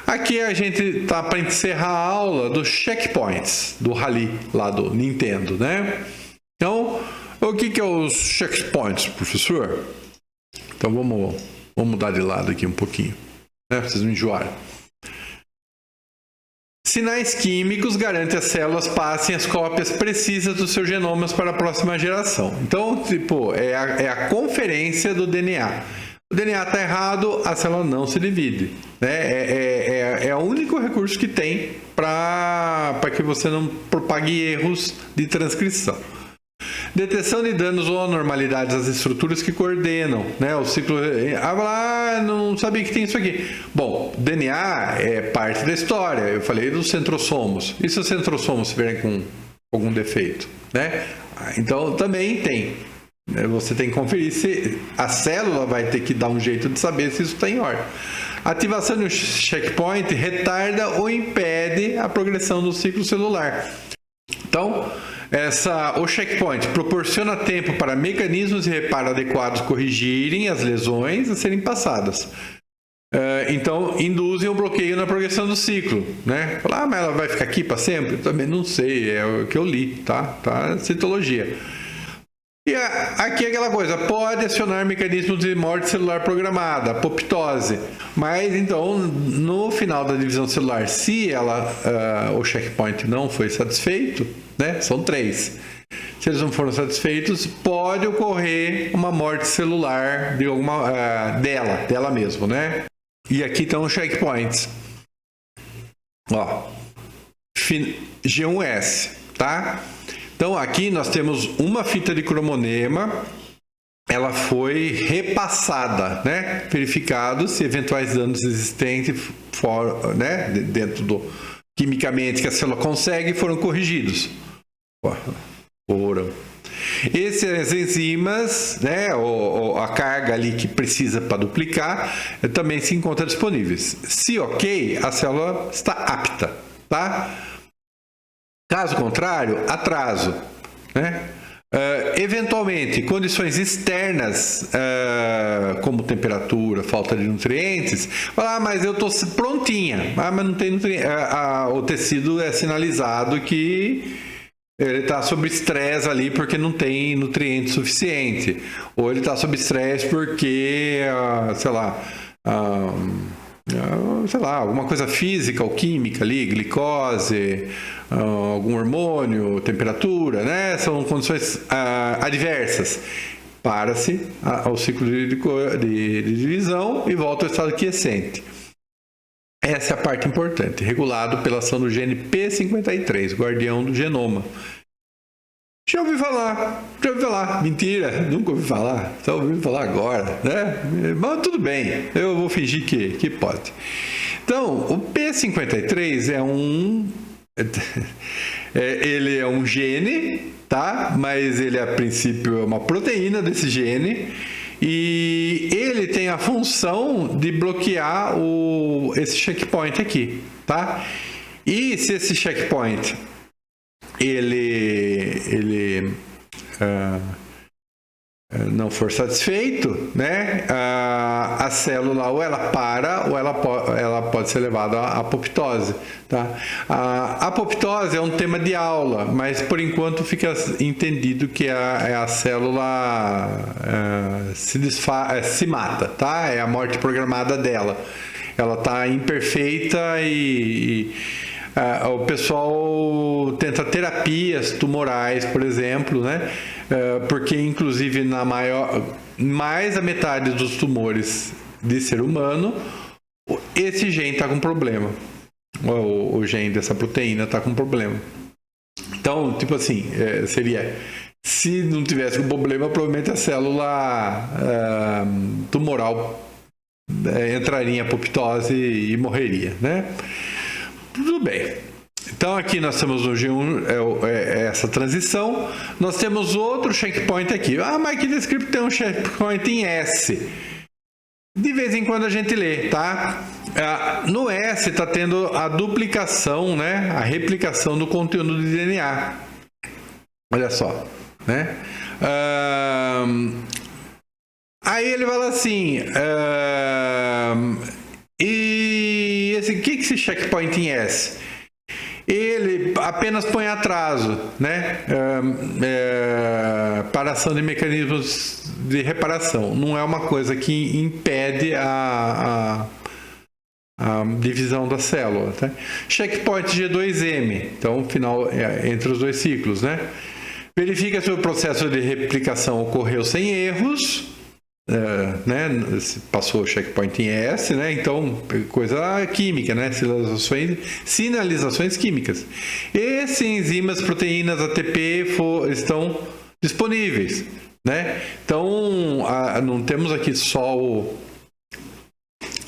Aqui a gente tá para encerrar a aula dos checkpoints do Rally lá do Nintendo, né? Então, o que é os checkpoints, professor? Então vamos mudar de lado aqui um pouquinho, né? Vocês não enjoaram. Sinais químicos garantem que as células passem as cópias precisas dos seus genomas para a próxima geração. Então, é a conferência do DNA. O DNA está errado, a célula não se divide, né? É o único recurso que tem para que você não propague erros de transcrição. Detecção de danos ou anormalidades às estruturas que coordenam, né? O ciclo. Não sabia que tem isso aqui. Bom, DNA é parte da história. Eu falei dos centrossomos. E se os centrossomos estiverem com algum defeito, né? Então também tem. Você tem que conferir se a célula vai ter que dar um jeito de saber se isso está em ordem. Ativação do checkpoint retarda ou impede a progressão do ciclo celular. Então, o checkpoint proporciona tempo para mecanismos de reparo adequados corrigirem as lesões a serem passadas. Então, induzem o bloqueio na progressão do ciclo, né? Falar, mas ela vai ficar aqui para sempre? Eu também não sei, é o que eu li, tá? Citologia. E aqui é aquela coisa, pode acionar mecanismos de morte celular programada, apoptose. Mas, então, no final da divisão celular, se o checkpoint não foi satisfeito, né? São 3. Se eles não foram satisfeitos, pode ocorrer uma morte celular de dela mesmo, né? E aqui estão os checkpoints. Ó, G1S, tá? Então, aqui nós temos uma fita de cromonema, ela foi repassada, né? Verificado se eventuais danos existentes né? Dentro do quimicamente que a célula consegue foram corrigidos. Foram. Essas enzimas, né, a carga ali que precisa para duplicar, também se encontra disponíveis. Se ok, a célula está apta, tá? Caso contrário, atraso, né? Eventualmente, condições externas, como temperatura, falta de nutrientes, mas eu estou prontinha, mas não tem nutrientes. O tecido é sinalizado que ele está sob estresse ali porque não tem nutriente suficiente. Ou ele está sob estresse porque, sei lá, alguma coisa física ou química ali, glicose, algum hormônio, temperatura, né? São condições adversas. Para-se o ciclo de divisão e volta ao estado quiescente. Essa é a parte importante, regulado pela ação do gene P53, guardião do genoma. Já ouvi falar. Mentira, nunca ouvi falar. Só ouvi falar agora, né? Mas tudo bem, eu vou fingir que pode. Então, o P53 ele é um gene, tá? Mas ele a princípio é uma proteína desse gene. E ele tem a função de bloquear esse checkpoint aqui, tá? E se esse checkpoint ele não for satisfeito, né? A célula ou ela para ou ela pode ser levada à apoptose, tá? A apoptose é um tema de aula, mas por enquanto fica entendido que a célula se mata, tá? É a morte programada dela. Ela está imperfeita e o pessoal tenta terapias tumorais, por exemplo, né? Porque inclusive mais da metade dos tumores de ser humano, esse gene está com problema. O gene dessa proteína está com problema. Então, tipo assim, seria... Se não tivesse um problema, provavelmente a célula tumoral entraria em apoptose e morreria, né? Tudo bem. Então aqui nós temos no G1 essa transição. Nós temos outro checkpoint aqui. Mas aqui descrito tem um checkpoint em S. De vez em quando a gente lê, tá? No S está tendo a duplicação, né? A replicação do conteúdo de DNA. Olha só, né? Aí ele fala assim... E o que esse checkpoint em S? Ele apenas põe atraso, né? Paração de mecanismos de reparação. Não é uma coisa que impede a divisão da célula, tá? Checkpoint G2M, então final entre os dois ciclos, né? Verifica se o processo de replicação ocorreu sem erros. Né? Passou o checkpoint em S, né? Então, coisa química, né? Sinalizações químicas. E se enzimas, proteínas, ATP estão disponíveis, né? Então, não temos aqui só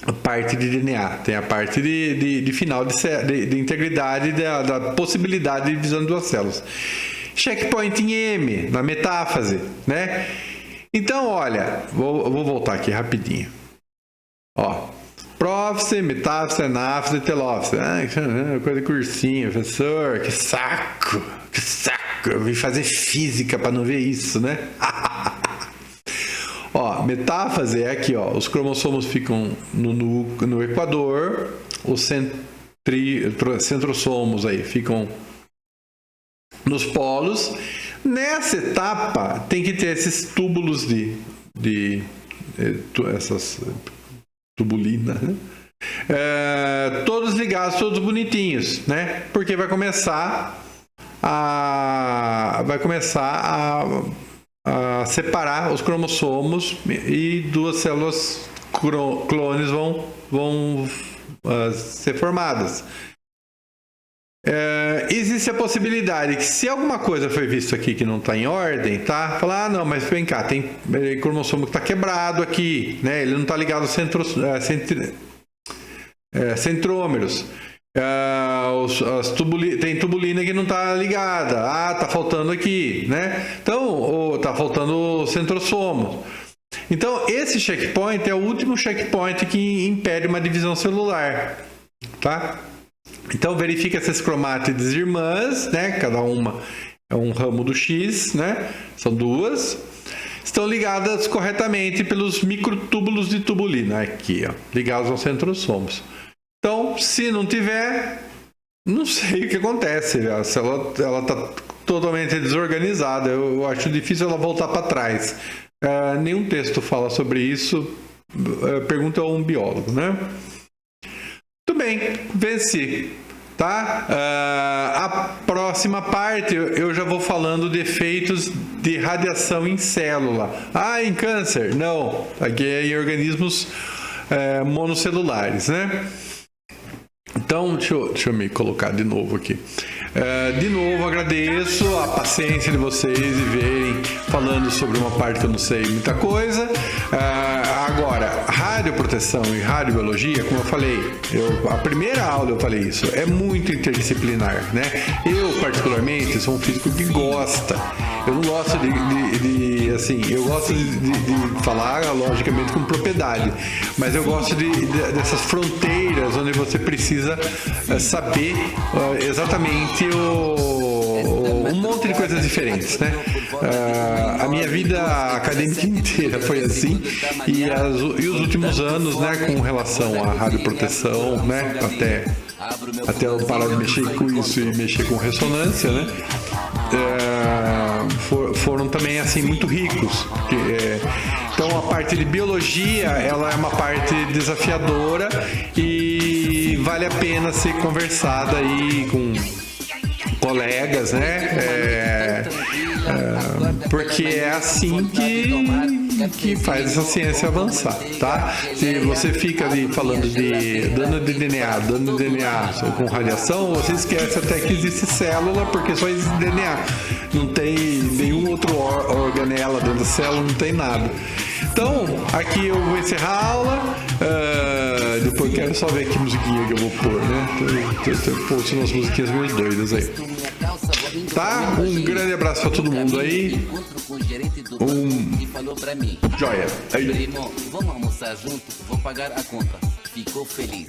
a parte de DNA, tem a parte de final de integridade da possibilidade de divisão de duas células. Checkpoint em M, na metáfase, né? Então, olha, vou voltar aqui rapidinho. Ó, prófise, metáfise, anáfise, telófise. Coisa cursinha, professor, que saco, eu vim fazer física para não ver isso, né? Ó, metáfase é aqui, ó. Os cromossomos ficam no equador, os centrossomos aí ficam nos polos. Nessa etapa tem que ter esses túbulos essas tubulinas, né? Todos ligados, todos bonitinhos, né? Porque vai começar a separar os cromossomos e duas células clones vão ser formadas. Existe a possibilidade que, se alguma coisa foi visto aqui que não está em ordem, tá? Falar, não, mas vem cá, tem cromossomo que está quebrado aqui, né? Ele não está ligado aos centrômeros. Tem tubulina que não está ligada. Está faltando aqui, né? Então, está faltando o centrossomo. Então, esse checkpoint é o último checkpoint que impede uma divisão celular, tá? Então, verifica essas cromátides irmãs, né? Cada uma é um ramo do X, né? São duas. Estão ligadas corretamente pelos microtúbulos de tubulina, aqui, ó, ligados aos centrossomos. Então, se não tiver, não sei o que acontece. Se ela está totalmente desorganizada, eu acho difícil ela voltar para trás. Nenhum texto fala sobre isso. Pergunta a um biólogo, né? Tudo bem, venci. Tá? A próxima parte eu já vou falando de efeitos de radiação em célula. Em câncer? Não. Aqui é em organismos monocelulares, né? Então, deixa eu me colocar de novo aqui. De novo, agradeço a paciência de vocês e verem falando sobre uma parte que eu não sei muita coisa. Agora, radioproteção e radiobiologia, como eu falei, a primeira aula eu falei isso, é muito interdisciplinar, né? Eu, particularmente, sou um físico que gosta. Eu não gosto assim, eu gosto de falar, logicamente, com propriedade, mas eu gosto dessas fronteiras onde você precisa saber exatamente um monte de coisas diferentes, né? A minha vida acadêmica inteira foi assim, e os últimos anos, né, com relação à radioproteção, né, até eu parar de mexer com isso e mexer com ressonância, né, foram também assim muito ricos. Então a parte de biologia, ela é uma parte desafiadora e vale a pena ser conversada aí com colegas, né? Porque é assim que faz essa ciência avançar, tá? Se você fica ali falando de dano de DNA com radiação, você esquece até que existe célula, porque só existe DNA. Não tem nenhum outro organela dentro da célula, não tem nada. Então, aqui eu vou encerrar a aula. Depois quero só ver que musiquinha que eu vou pôr, né? Tô postando umas musiquinhas meio doidas aí. Tá? Um grande abraço pra todo mundo aí. Joia. Aí. Primo, vamos almoçar junto? Vou pagar a conta. Ficou feliz.